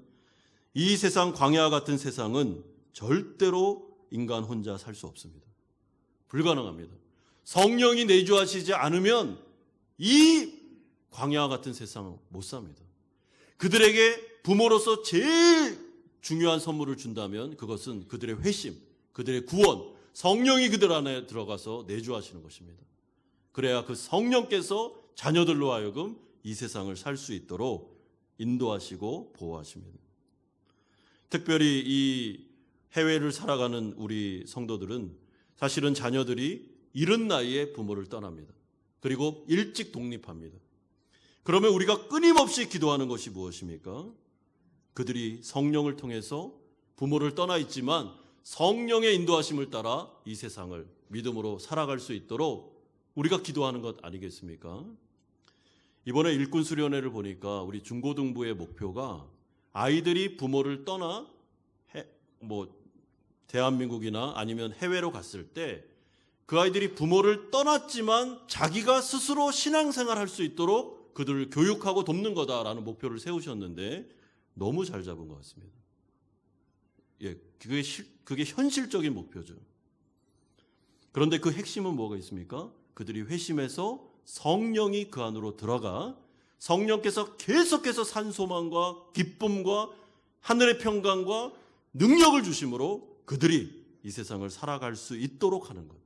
이 세상, 광야 같은 세상은 절대로 인간 혼자 살 수 없습니다. 불가능합니다. 성령이 내주하시지 않으면 이 광야 같은 세상은 못 삽니다. 그들에게 부모로서 제일 중요한 선물을 준다면 그것은 그들의 회심, 그들의 구원, 성령이 그들 안에 들어가서 내주하시는 것입니다. 그래야 그 성령께서 자녀들로 하여금 이 세상을 살 수 있도록 인도하시고 보호하십니다. 특별히 이 해외를 살아가는 우리 성도들은 사실은 자녀들이 이른 나이에 부모를 떠납니다. 그리고 일찍 독립합니다. 그러면 우리가 끊임없이 기도하는 것이 무엇입니까? 그들이 성령을 통해서 부모를 떠나 있지만 성령의 인도하심을 따라 이 세상을 믿음으로 살아갈 수 있도록 우리가 기도하는 것 아니겠습니까? 이번에 일꾼 수련회를 보니까 우리 중고등부의 목표가 아이들이 부모를 떠나 대한민국이나 아니면 해외로 갔을 때 그 아이들이 부모를 떠났지만 자기가 스스로 신앙생활 할 수 있도록 그들을 교육하고 돕는 거다라는 목표를 세우셨는데 너무 잘 잡은 것 같습니다. 예, 그게 현실적인 목표죠. 그런데 그 핵심은 뭐가 있습니까? 그들이 회심해서 성령이 그 안으로 들어가 성령께서 계속해서 산 소망과 기쁨과 하늘의 평강과 능력을 주심으로 그들이 이 세상을 살아갈 수 있도록 하는 것.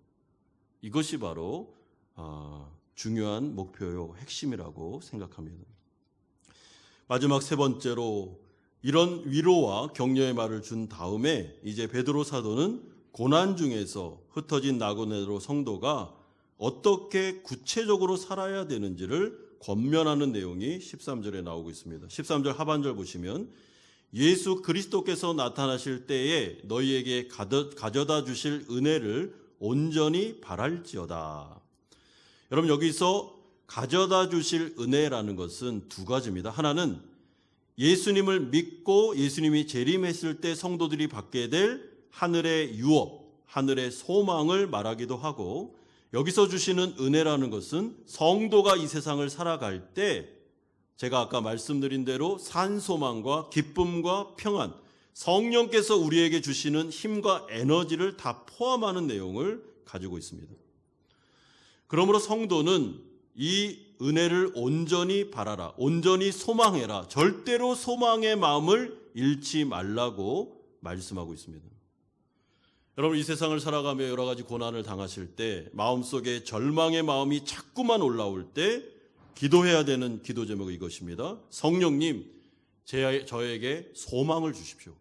이것이 바로 중요한 목표요 핵심이라고 생각합니다. 마지막 세 번째로 이런 위로와 격려의 말을 준 다음에 이제 베드로 사도는 고난 중에서 흩어진 나고네로 성도가 어떻게 구체적으로 살아야 되는지를 권면하는 내용이 13절에 나오고 있습니다. 13절 하반절 보시면 예수 그리스도께서 나타나실 때에 너희에게 가져다 주실 은혜를 온전히 바랄지어다. 여러분 여기서 가져다 주실 은혜라는 것은 두 가지입니다. 하나는 예수님을 믿고 예수님이 재림했을 때 성도들이 받게 될 하늘의 유업, 하늘의 소망을 말하기도 하고 여기서 주시는 은혜라는 것은 성도가 이 세상을 살아갈 때 제가 아까 말씀드린 대로 산 소망과 기쁨과 평안, 성령께서 우리에게 주시는 힘과 에너지를 다 포함하는 내용을 가지고 있습니다. 그러므로 성도는 이 은혜를 온전히 바라라, 온전히 소망해라, 절대로 소망의 마음을 잃지 말라고 말씀하고 있습니다. 여러분 이 세상을 살아가며 여러 가지 고난을 당하실 때 마음속에 절망의 마음이 자꾸만 올라올 때 기도해야 되는 기도 제목이 이것입니다. 성령님, 저에게 소망을 주십시오.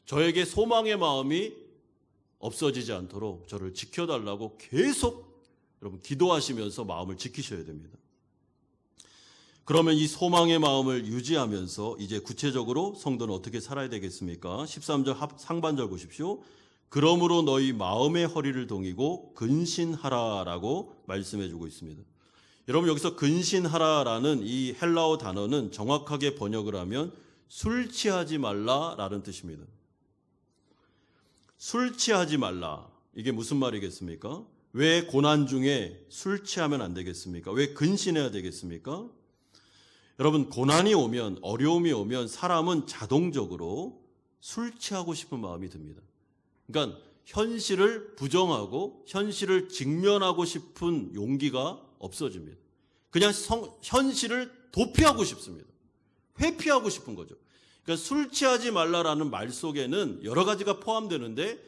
저에게 소망의 마음이 없어지지 않도록 저를 지켜달라고 계속 여러분 기도하시면서 마음을 지키셔야 됩니다. 그러면 이 소망의 마음을 유지하면서 이제 구체적으로 성도는 어떻게 살아야 되겠습니까? 13절 상반절 보십시오. 그러므로 너희 마음의 허리를 동이고 근신하라라고 말씀해주고 있습니다. 여러분 여기서 근신하라라는 이 헬라어 단어는 정확하게 번역을 하면 술 취하지 말라라는 뜻입니다. 술 취하지 말라. 이게 무슨 말이겠습니까? 왜 고난 중에 술 취하면 안 되겠습니까? 왜 근신해야 되겠습니까? 여러분 고난이 오면 어려움이 오면 사람은 자동적으로 술 취하고 싶은 마음이 듭니다. 그러니까 현실을 부정하고 현실을 직면하고 싶은 용기가 없어집니다. 그냥 현실을 도피하고 싶습니다. 회피하고 싶은 거죠. 그러니까 술 취하지 말라라는 말 속에는 여러 가지가 포함되는데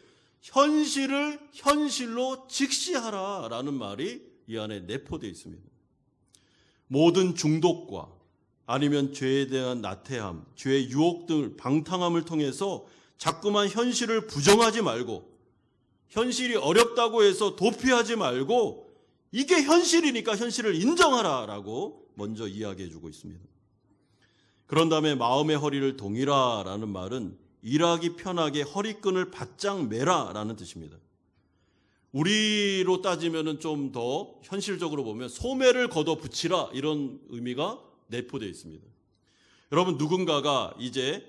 현실을 현실로 직시하라라는 말이 이 안에 내포되어 있습니다. 모든 중독과 아니면 죄에 대한 나태함, 죄의 유혹 등을 방탕함을 통해서 자꾸만 현실을 부정하지 말고 현실이 어렵다고 해서 도피하지 말고 이게 현실이니까 현실을 인정하라라고 먼저 이야기해 주고 있습니다. 그런 다음에 마음의 허리를 동이라라는 말은 일하기 편하게 허리끈을 바짝 매라라는 뜻입니다. 우리로 따지면 좀 더 현실적으로 보면 소매를 걷어 붙이라 이런 의미가 내포되어 있습니다. 여러분 누군가가 이제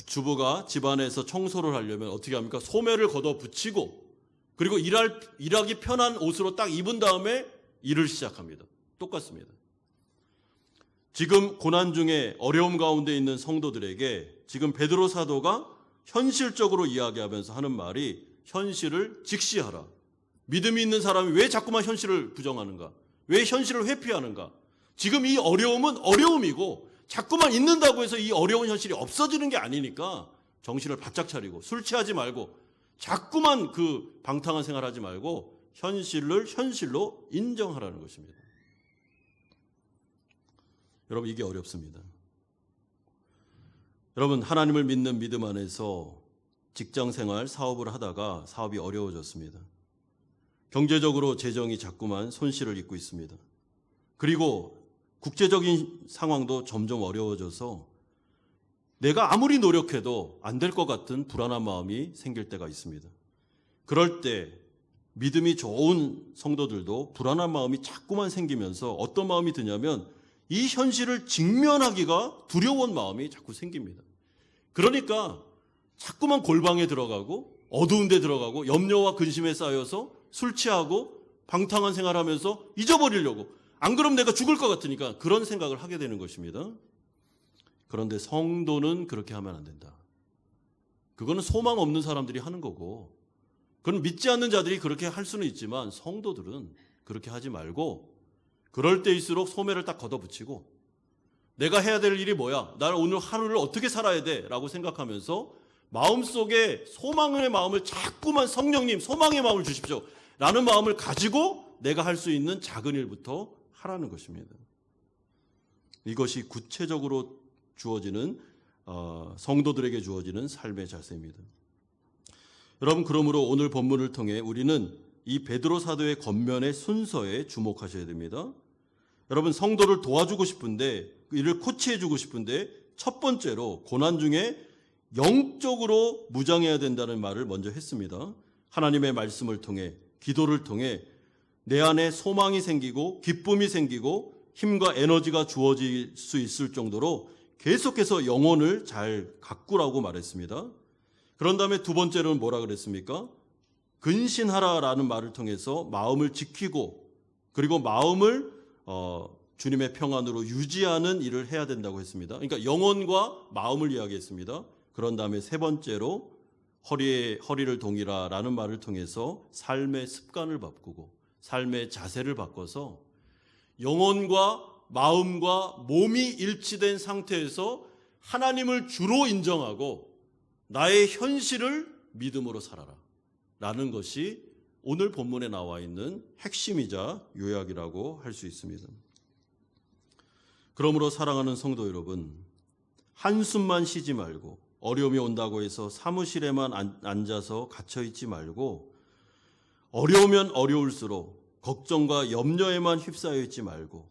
주부가 집안에서 청소를 하려면 어떻게 합니까? 소매를 걷어 붙이고 그리고 일하기 편한 옷으로 딱 입은 다음에 일을 시작합니다. 똑같습니다. 지금 고난 중에 어려움 가운데 있는 성도들에게 지금 베드로 사도가 현실적으로 이야기하면서 하는 말이 현실을 직시하라. 믿음이 있는 사람이 왜 자꾸만 현실을 부정하는가? 왜 현실을 회피하는가? 지금 이 어려움은 어려움이고 자꾸만 있는다고 해서 이 어려운 현실이 없어지는 게 아니니까 정신을 바짝 차리고 술 취하지 말고 자꾸만 그 방탕한 생활하지 말고 현실을 현실로 인정하라는 것입니다. 여러분, 이게 어렵습니다. 여러분, 하나님을 믿는 믿음 안에서 직장생활, 사업을 하다가 사업이 어려워졌습니다. 경제적으로 재정이 자꾸만 손실을 입고 있습니다. 그리고 국제적인 상황도 점점 어려워져서 내가 아무리 노력해도 안 될 것 같은 불안한 마음이 생길 때가 있습니다. 그럴 때 믿음이 좋은 성도들도 불안한 마음이 자꾸만 생기면서 어떤 마음이 드냐면 이 현실을 직면하기가 두려운 마음이 자꾸 생깁니다. 그러니까 자꾸만 골방에 들어가고 어두운 데 들어가고 염려와 근심에 쌓여서 술 취하고 방탕한 생활하면서 잊어버리려고, 안 그러면 내가 죽을 것 같으니까 그런 생각을 하게 되는 것입니다. 그런데 성도는 그렇게 하면 안 된다. 그거는 소망 없는 사람들이 하는 거고, 그건 믿지 않는 자들이 그렇게 할 수는 있지만 성도들은 그렇게 하지 말고 그럴 때일수록 소매를 딱 걷어붙이고 내가 해야 될 일이 뭐야? 나는 오늘 하루를 어떻게 살아야 돼? 라고 생각하면서 마음속에 소망의 마음을 자꾸만 성령님 소망의 마음을 주십시오 라는 마음을 가지고 내가 할 수 있는 작은 일부터 하라는 것입니다. 이것이 구체적으로 주어지는 성도들에게 주어지는 삶의 자세입니다. 여러분, 그러므로 오늘 본문을 통해 우리는 이 베드로 사도의 겉면의 순서에 주목하셔야 됩니다. 여러분, 성도를 도와주고 싶은데, 이를 코치해주고 싶은데 첫 번째로 고난 중에 영적으로 무장해야 된다는 말을 먼저 했습니다. 하나님의 말씀을 통해, 기도를 통해 내 안에 소망이 생기고 기쁨이 생기고 힘과 에너지가 주어질 수 있을 정도로 계속해서 영혼을 잘 가꾸라고 말했습니다. 그런 다음에 두 번째로는 뭐라 그랬습니까? 근신하라라는 말을 통해서 마음을 지키고 그리고 마음을 주님의 평안으로 유지하는 일을 해야 된다고 했습니다. 그러니까 영혼과 마음을 이야기했습니다. 그런 다음에 세 번째로 허리를 동이라라는 말을 통해서 삶의 습관을 바꾸고 삶의 자세를 바꿔서 영혼과 마음과 몸이 일치된 상태에서 하나님을 주로 인정하고 나의 현실을 믿음으로 살아라 라는 것이 오늘 본문에 나와 있는 핵심이자 요약이라고 할 수 있습니다. 그러므로 사랑하는 성도 여러분, 한숨만 쉬지 말고 어려움이 온다고 해서 사무실에만 앉아서 갇혀있지 말고 어려우면 어려울수록 걱정과 염려에만 휩싸여 있지 말고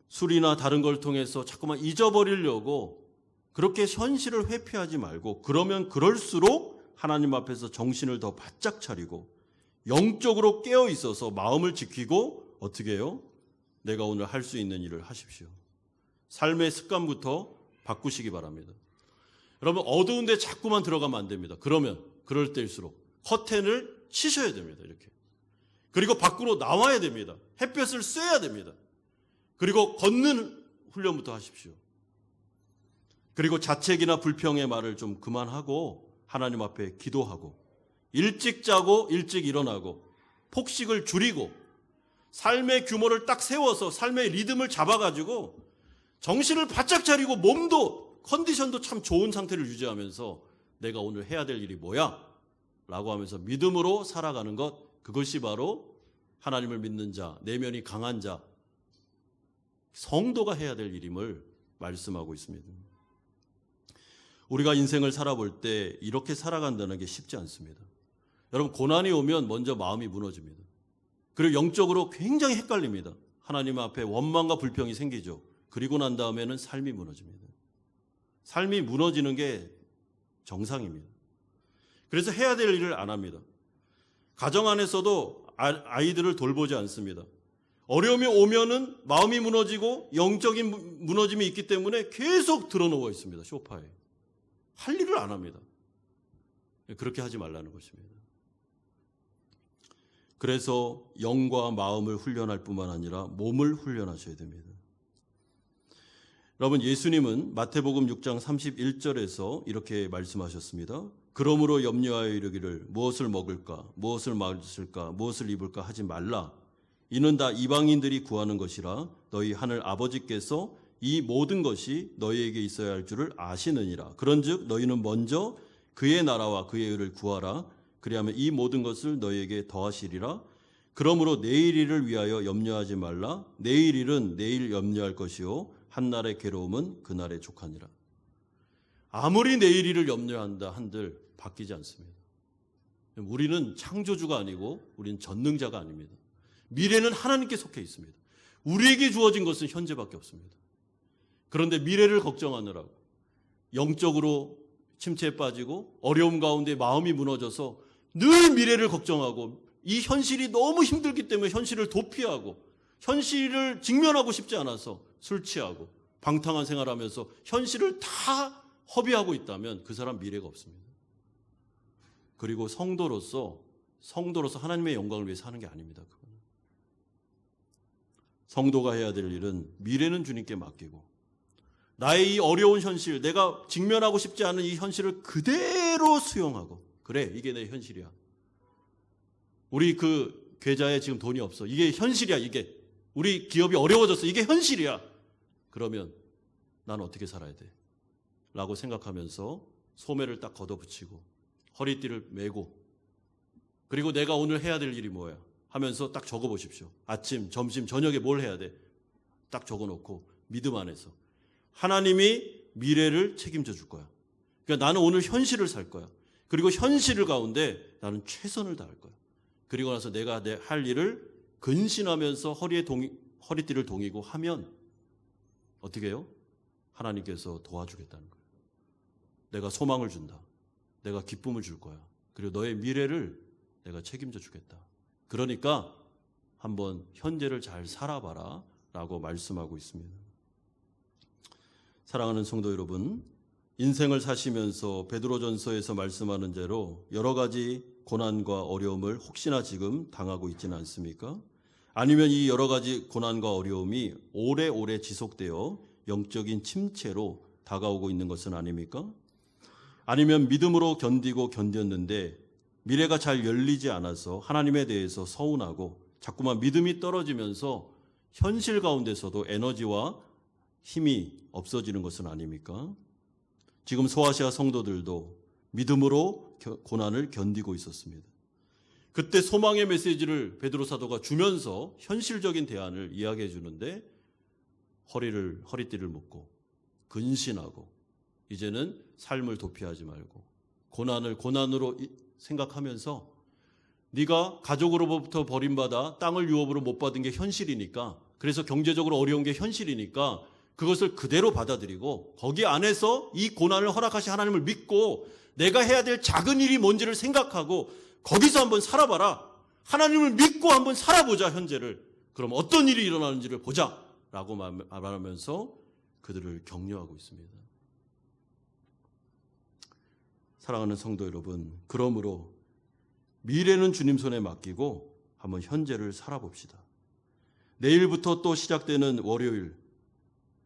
술이나 다른 걸 통해서 자꾸만 잊어버리려고 그렇게 현실을 회피하지 말고 그러면 그럴수록 하나님 앞에서 정신을 더 바짝 차리고 영적으로 깨어 있어서 마음을 지키고 어떻게 해요? 내가 오늘 할 수 있는 일을 하십시오. 삶의 습관부터 바꾸시기 바랍니다. 여러분, 어두운 데 자꾸만 들어가면 안 됩니다. 그럴 때일수록 커튼을 치셔야 됩니다. 이렇게. 그리고 밖으로 나와야 됩니다. 햇볕을 쐬야 됩니다. 그리고 걷는 훈련부터 하십시오. 그리고 자책이나 불평의 말을 좀 그만하고 하나님 앞에 기도하고 일찍 자고 일찍 일어나고 폭식을 줄이고 삶의 규모를 딱 세워서 삶의 리듬을 잡아가지고 정신을 바짝 차리고 몸도 컨디션도 참 좋은 상태를 유지하면서 내가 오늘 해야 될 일이 뭐야? 라고 하면서 믿음으로 살아가는 것, 그것이 바로 하나님을 믿는 자, 내면이 강한 자, 성도가 해야 될 일임을 말씀하고 있습니다. 우리가 인생을 살아볼 때 이렇게 살아간다는 게 쉽지 않습니다. 여러분, 고난이 오면 먼저 마음이 무너집니다. 그리고 영적으로 굉장히 헷갈립니다. 하나님 앞에 원망과 불평이 생기죠. 그리고 난 다음에는 삶이 무너집니다. 삶이 무너지는 게 정상입니다. 그래서 해야 될 일을 안 합니다. 가정 안에서도 아이들을 돌보지 않습니다. 어려움이 오면은 마음이 무너지고 영적인 무너짐이 있기 때문에 계속 드러누워 있습니다. 소파에. 할 일을 안 합니다. 그렇게 하지 말라는 것입니다. 그래서 영과 마음을 훈련할 뿐만 아니라 몸을 훈련하셔야 됩니다. 여러분, 예수님은 마태복음 6장 31절에서 이렇게 말씀하셨습니다. 그러므로 염려하여 이르기를 무엇을 먹을까, 무엇을 마실까, 무엇을 입을까 하지 말라. 이는 다 이방인들이 구하는 것이라 너희 하늘 아버지께서 이 모든 것이 너희에게 있어야 할 줄을 아시느니라. 그런즉 너희는 먼저 그의 나라와 그의 의를 구하라. 그리하면 이 모든 것을 너희에게 더하시리라. 그러므로 내일 일을 위하여 염려하지 말라. 내일 일은 내일 염려할 것이요 한날의 괴로움은 그날의 족하니라. 아무리 내일 일을 염려한다 한들 바뀌지 않습니다. 우리는 창조주가 아니고 우리는 전능자가 아닙니다. 미래는 하나님께 속해 있습니다. 우리에게 주어진 것은 현재밖에 없습니다. 그런데 미래를 걱정하느라고 영적으로 침체에 빠지고 어려움 가운데 마음이 무너져서 늘 미래를 걱정하고 이 현실이 너무 힘들기 때문에 현실을 도피하고 현실을 직면하고 싶지 않아서 술 취하고 방탕한 생활하면서 현실을 다 허비하고 있다면 그 사람 미래가 없습니다. 그리고 성도로서 하나님의 영광을 위해 사는 게 아닙니다. 그거는. 성도가 해야 될 일은 미래는 주님께 맡기고 나의 이 어려운 현실, 내가 직면하고 싶지 않은 이 현실을 그대로 수용하고 그래, 이게 내 현실이야. 우리 그 계좌에 지금 돈이 없어. 이게 현실이야. 이게 우리 기업이 어려워졌어. 이게 현실이야. 그러면 난 어떻게 살아야 돼? 라고 생각하면서 소매를 딱 걷어붙이고 허리띠를 메고 그리고 내가 오늘 해야 될 일이 뭐야 하면서 딱 적어보십시오. 아침, 점심, 저녁에 뭘 해야 돼? 딱 적어놓고 믿음 안에서 하나님이 미래를 책임져 줄 거야. 그러니까 나는 오늘 현실을 살 거야. 그리고 현실 가운데 나는 최선을 다할 거야. 그리고 나서 내가 할 일을 근신하면서 허리띠를 동이고 하면 어떻게 해요? 하나님께서 도와주겠다는 거예요. 내가 소망을 준다. 내가 기쁨을 줄 거야. 그리고 너의 미래를 내가 책임져 주겠다. 그러니까 한번 현재를 잘 살아봐라 라고 말씀하고 있습니다. 사랑하는 성도 여러분, 인생을 사시면서 베드로전서에서 말씀하는 대로 여러 가지 고난과 어려움을 혹시나 지금 당하고 있지는 않습니까? 아니면 이 여러 가지 고난과 어려움이 오래오래 지속되어 영적인 침체로 다가오고 있는 것은 아닙니까? 아니면 믿음으로 견디고 견뎠는데 미래가 잘 열리지 않아서 하나님에 대해서 서운하고 자꾸만 믿음이 떨어지면서 현실 가운데서도 에너지와 힘이 없어지는 것은 아닙니까? 지금 소아시아 성도들도 믿음으로 고난을 견디고 있었습니다. 그때 소망의 메시지를 베드로 사도가 주면서 현실적인 대안을 이야기해 주는데 허리띠를 묶고 근신하고 이제는 삶을 도피하지 말고 고난을 고난으로 생각하면서 네가 가족으로부터 버림받아 땅을 유업으로 못 받은 게 현실이니까 그래서 경제적으로 어려운 게 현실이니까 그것을 그대로 받아들이고 거기 안에서 이 고난을 허락하신 하나님을 믿고 내가 해야 될 작은 일이 뭔지를 생각하고 거기서 한번 살아봐라. 하나님을 믿고 한번 살아보자, 현재를. 그럼 어떤 일이 일어나는지를 보자 라고 말하면서 그들을 격려하고 있습니다. 사랑하는 성도 여러분, 그러므로 미래는 주님 손에 맡기고 한번 현재를 살아봅시다. 내일부터 또 시작되는 월요일,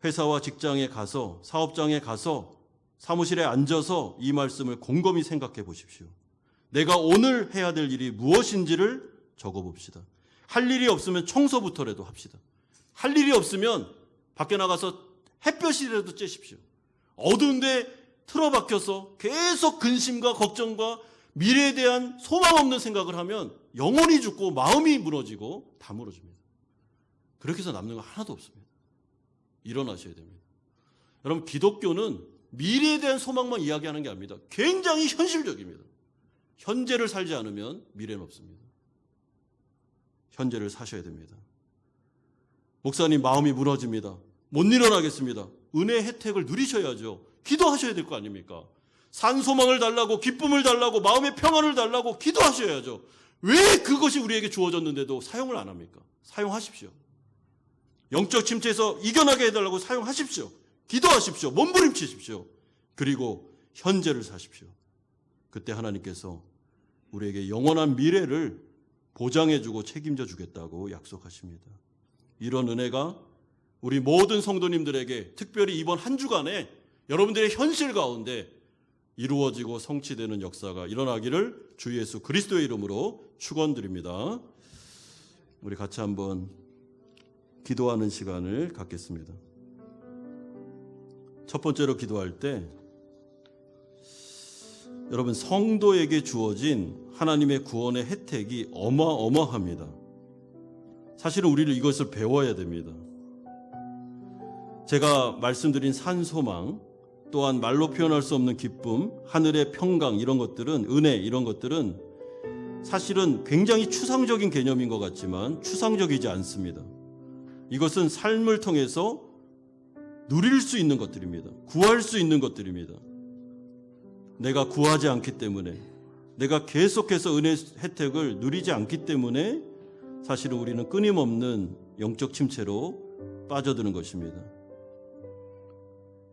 회사와 직장에 가서, 사업장에 가서, 사무실에 앉아서 이 말씀을 곰곰이 생각해 보십시오. 내가 오늘 해야 될 일이 무엇인지를 적어봅시다. 할 일이 없으면 청소부터라도 합시다. 할 일이 없으면 밖에 나가서 햇볕이라도 쬐십시오. 어두운데 틀어박혀서 계속 근심과 걱정과 미래에 대한 소망 없는 생각을 하면 영혼이 죽고 마음이 무너지고 다 무너집니다. 그렇게 해서 남는 거 하나도 없습니다. 일어나셔야 됩니다. 여러분, 기독교는 미래에 대한 소망만 이야기하는 게 아닙니다. 굉장히 현실적입니다. 현재를 살지 않으면 미래는 없습니다. 현재를 사셔야 됩니다. 목사님, 마음이 무너집니다. 못 일어나겠습니다. 은혜의 혜택을 누리셔야죠. 기도하셔야 될 거 아닙니까? 산소망을 달라고, 기쁨을 달라고, 마음의 평안을 달라고 기도하셔야죠. 왜 그것이 우리에게 주어졌는데도 사용을 안 합니까? 사용하십시오. 영적 침체에서 이겨나게 해달라고 사용하십시오. 기도하십시오. 몸부림치십시오. 그리고 현재를 사십시오. 그때 하나님께서 우리에게 영원한 미래를 보장해주고 책임져 주겠다고 약속하십니다. 이런 은혜가 우리 모든 성도님들에게 특별히 이번 한 주간에 여러분들의 현실 가운데 이루어지고 성취되는 역사가 일어나기를 주 예수 그리스도의 이름으로 축원드립니다. 우리 같이 한번 기도하는 시간을 갖겠습니다. 첫 번째로 기도할 때 여러분, 성도에게 주어진 하나님의 구원의 혜택이 어마어마합니다. 사실은 우리는 이것을 배워야 됩니다. 제가 말씀드린 산소망, 또한 말로 표현할 수 없는 기쁨, 하늘의 평강, 이런 것들은, 은혜, 이런 것들은 사실은 굉장히 추상적인 개념인 것 같지만 추상적이지 않습니다. 이것은 삶을 통해서 누릴 수 있는 것들입니다. 구할 수 있는 것들입니다. 내가 구하지 않기 때문에, 내가 계속해서 은혜 혜택을 누리지 않기 때문에 사실은 우리는 끊임없는 영적 침체로 빠져드는 것입니다.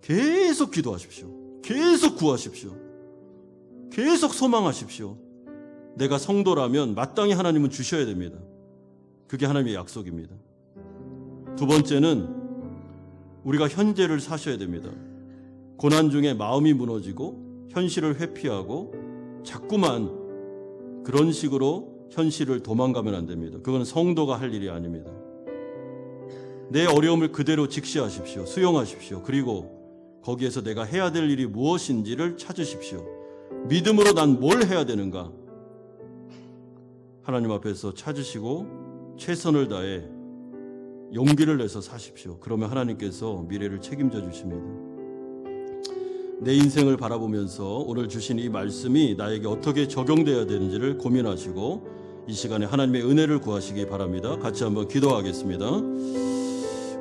계속 기도하십시오. 계속 구하십시오. 계속 소망하십시오. 내가 성도라면 마땅히 하나님은 주셔야 됩니다. 그게 하나님의 약속입니다. 두 번째는 우리가 현재를 사셔야 됩니다. 고난 중에 마음이 무너지고 현실을 회피하고 자꾸만 그런 식으로 현실을 도망가면 안 됩니다. 그건 성도가 할 일이 아닙니다. 내 어려움을 그대로 직시하십시오. 수용하십시오. 그리고 거기에서 내가 해야 될 일이 무엇인지를 찾으십시오. 믿음으로 난 뭘 해야 되는가? 하나님 앞에서 찾으시고 최선을 다해 용기를 내서 사십시오. 그러면 하나님께서 미래를 책임져 주십니다. 내 인생을 바라보면서 오늘 주신 이 말씀이 나에게 어떻게 적용되어야 되는지를 고민하시고 이 시간에 하나님의 은혜를 구하시기 바랍니다. 같이 한번 기도하겠습니다.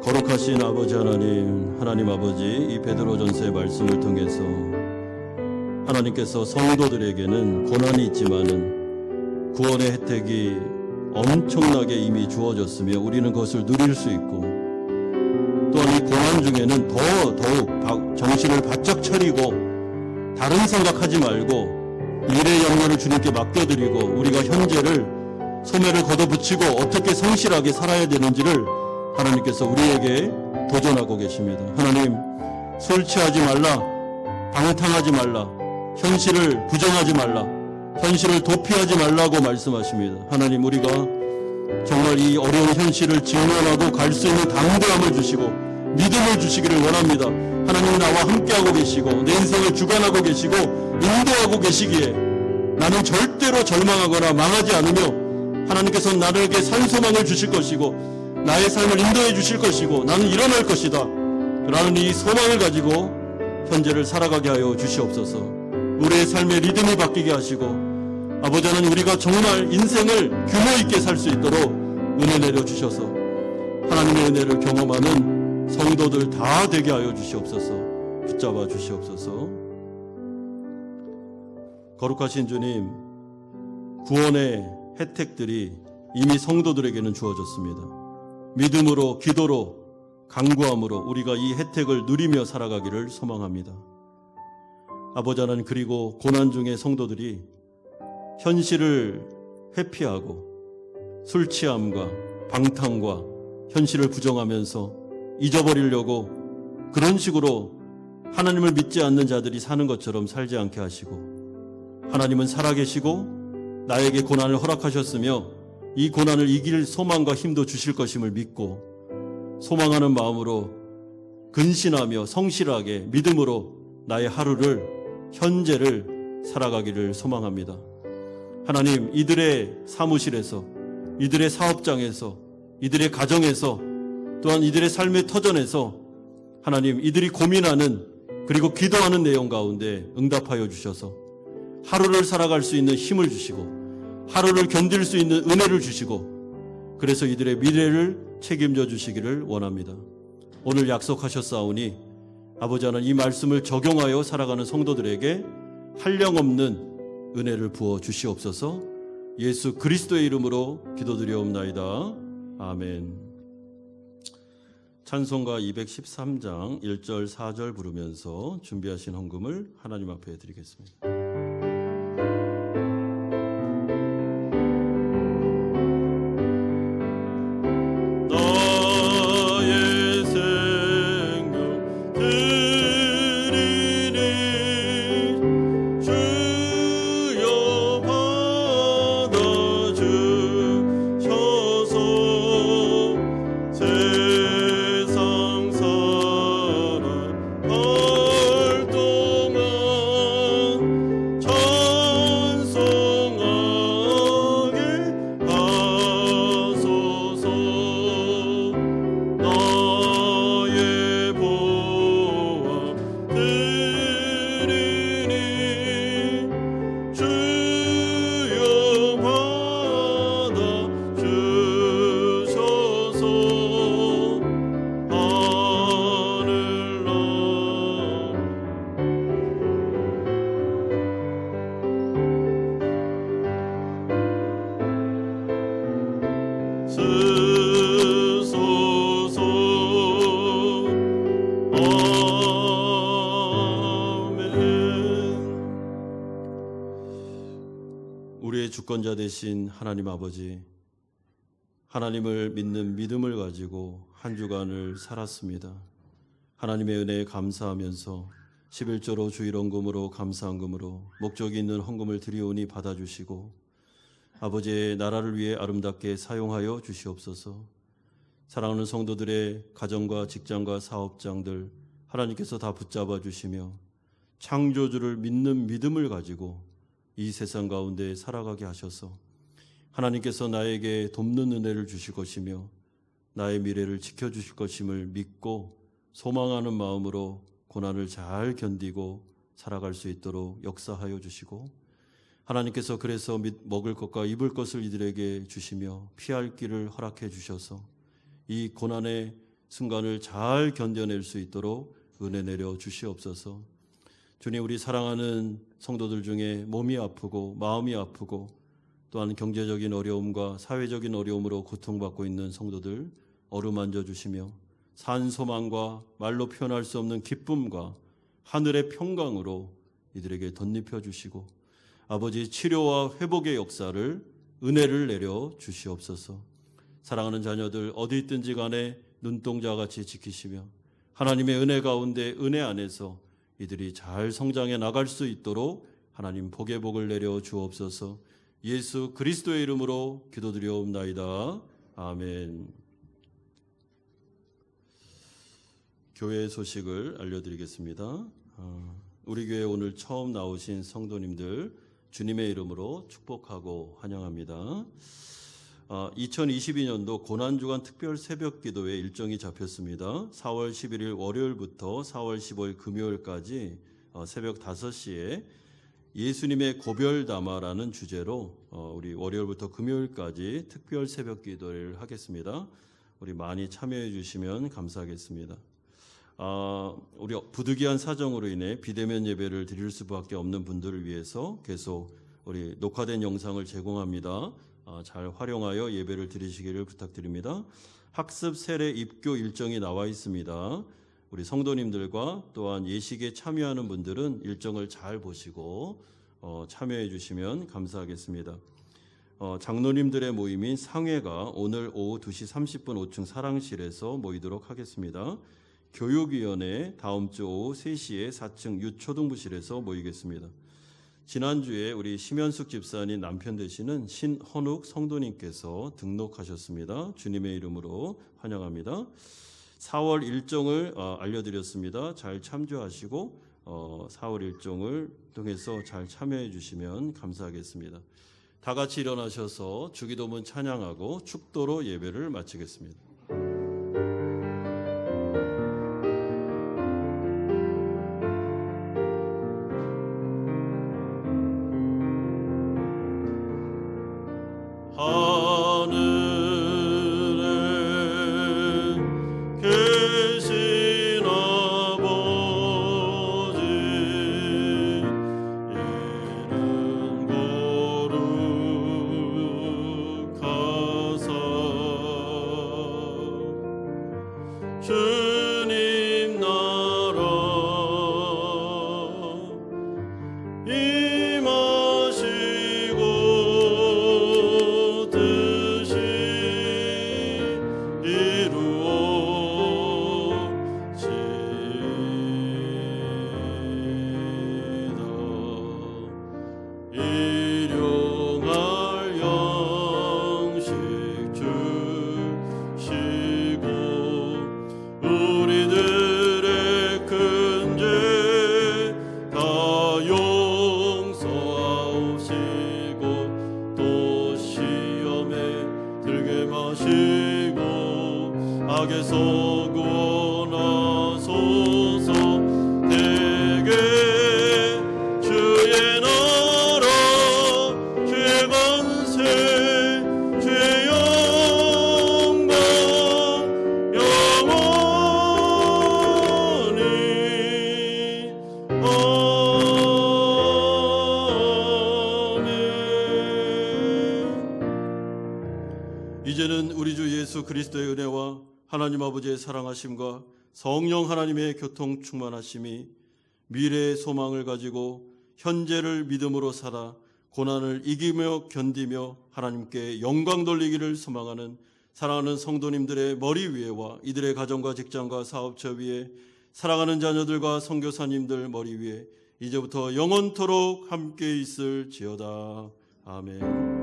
거룩하신 아버지 하나님, 하나님 아버지, 이 베드로전서의 말씀을 통해서 하나님께서 성도들에게는 고난이 있지만은 구원의 혜택이 엄청나게 이미 주어졌으며 우리는 그것을 누릴 수 있고, 또한 이 고난 중에는 더욱 정신을 바짝 차리고 다른 생각하지 말고 미래 염려를 주님께 맡겨드리고 우리가 현재를 소매를 걷어붙이고 어떻게 성실하게 살아야 되는지를 하나님께서 우리에게 도전하고 계십니다. 하나님, 술 취하지 말라, 방탕하지 말라, 현실을 부정하지 말라, 현실을 도피하지 말라고 말씀하십니다. 하나님, 우리가 정말 이 어려운 현실을 직면하고 갈 수 있는 당대함을 주시고 믿음을 주시기를 원합니다. 하나님, 나와 함께하고 계시고 내 인생을 주관하고 계시고 인도하고 계시기에 나는 절대로 절망하거나 망하지 않으며 하나님께서는 나에게 산소망을 주실 것이고 나의 삶을 인도해 주실 것이고 나는 일어날 것이다 라는 이 소망을 가지고 현재를 살아가게 하여 주시옵소서. 우리의 삶의 리듬이 바뀌게 하시고 아버지, 하나님, 우리가 정말 인생을 규모 있게 살 수 있도록 은혜 내려주셔서 하나님의 은혜를 경험하는 성도들 다 되게 하여 주시옵소서. 붙잡아 주시옵소서. 거룩하신 주님, 구원의 혜택들이 이미 성도들에게는 주어졌습니다. 믿음으로, 기도로, 간구함으로 우리가 이 혜택을 누리며 살아가기를 소망합니다. 아버지 하나님, 그리고 고난 중에 성도들이 현실을 회피하고 술 취함과 방탕과 현실을 부정하면서 잊어버리려고 그런 식으로 하나님을 믿지 않는 자들이 사는 것처럼 살지 않게 하시고, 하나님은 살아계시고 나에게 고난을 허락하셨으며 이 고난을 이길 소망과 힘도 주실 것임을 믿고 소망하는 마음으로 근신하며 성실하게 믿음으로 나의 하루를, 현재를 살아가기를 소망합니다. 하나님, 이들의 사무실에서, 이들의 사업장에서, 이들의 가정에서, 또한 이들의 삶의 터전에서 하나님, 이들이 고민하는 그리고 기도하는 내용 가운데 응답하여 주셔서 하루를 살아갈 수 있는 힘을 주시고 하루를 견딜 수 있는 은혜를 주시고 그래서 이들의 미래를 책임져 주시기를 원합니다. 오늘 약속하셨사오니 아버지 하나님, 이 말씀을 적용하여 살아가는 성도들에게 한량없는 은혜를 부어 주시옵소서. 예수 그리스도의 이름으로 기도드리옵나이다. 아멘. 찬송가 213장 1절 4절 부르면서 준비하신 헌금을 하나님 앞에 드리겠습니다. 나의 생명 드리니 주여 받아주셔서 세상 살아갈 동안 찬송하게 하소서. 나의 보화 드리니 주여 받아주셔서 하늘나라 쓰소서. 아멘. 우리의 주권자 되신 하나님 아버지, 하나님을 믿는 믿음을 가지고 한 주간을 살았습니다. 하나님의 은혜에 감사하면서 11조로 주일헌금으로 감사헌금으로 목적이 있는 헌금을 드리오니 받아주시고 아버지의 나라를 위해 아름답게 사용하여 주시옵소서. 사랑하는 성도들의 가정과 직장과 사업장들 하나님께서 다 붙잡아 주시며 창조주를 믿는 믿음을 가지고 이 세상 가운데 살아가게 하셔서 하나님께서 나에게 돕는 은혜를 주실 것이며 나의 미래를 지켜주실 것임을 믿고 소망하는 마음으로 고난을 잘 견디고 살아갈 수 있도록 역사하여 주시고 하나님께서 그래서 먹을 것과 입을 것을 이들에게 주시며 피할 길을 허락해 주셔서 이 고난의 순간을 잘 견뎌낼 수 있도록 은혜 내려 주시옵소서. 주님, 우리 사랑하는 성도들 중에 몸이 아프고 마음이 아프고 또한 경제적인 어려움과 사회적인 어려움으로 고통받고 있는 성도들 어루만져 주시며 산 소망과 말로 표현할 수 없는 기쁨과 하늘의 평강으로 이들에게 덧입혀 주시고 아버지 치료와 회복의 역사를 은혜를 내려 주시옵소서. 사랑하는 자녀들 어디 있든지 간에 눈동자같이 지키시며 하나님의 은혜 가운데 은혜 안에서 이들이 잘 성장해 나갈 수 있도록 하나님 복의 복을 내려 주옵소서. 예수 그리스도의 이름으로 기도드리옵나이다. 아멘. 교회 소식을 알려드리겠습니다. 우리 교회 오늘 처음 나오신 성도님들 주님의 이름으로 축복하고 환영합니다. 2022년도 고난주간 특별 새벽 기도회 일정이 잡혔습니다. 4월 11일 월요일부터 4월 15일 금요일까지 새벽 5시에 예수님의 고별담화라는 주제로 우리 월요일부터 금요일까지 특별 새벽 기도를 하겠습니다. 우리 많이 참여해 주시면 감사하겠습니다. 우리 부득이한 사정으로 인해 비대면 예배를 드릴 수밖에 없는 분들을 위해서 계속 우리 녹화된 영상을 제공합니다. 잘 활용하여 예배를 드리시기를 부탁드립니다. 학습 세례 입교 일정이 나와 있습니다. 우리 성도님들과 또한 예식에 참여하는 분들은 일정을 잘 보시고 참여해 주시면 감사하겠습니다. 장로님들의 모임인 상회가 오늘 오후 2시 30분 5층 사랑실에서 모이도록 하겠습니다. 교육위원회 다음 주 오후 3시에 4층 유초등부실에서 모이겠습니다. 지난주에 우리 심현숙 집사님 남편 되시는 신헌욱 성도님께서 등록하셨습니다. 주님의 이름으로 환영합니다. 4월 일정을 알려드렸습니다. 잘 참조하시고 4월 일정을 통해서 잘 참여해 주시면 감사하겠습니다. 다 같이 일어나셔서 주기도문 찬양하고 축도로 예배를 마치겠습니다. 악에서 구원하소서. 대개 주의 나라 주의 권세 주의 영광 영원히 아멘. 이제는 우리 주 예수 그리스도의 은혜와 하나님 아버지의 사랑하심과 성령 하나님의 교통 충만하심이 미래의 소망을 가지고 현재를 믿음으로 살아 고난을 이기며 견디며 하나님께 영광 돌리기를 소망하는 사랑하는 성도님들의 머리 위에와 이들의 가정과 직장과 사업처 위에 사랑하는 자녀들과 선교사님들 머리 위에 이제부터 영원토록 함께 있을지어다. 아멘.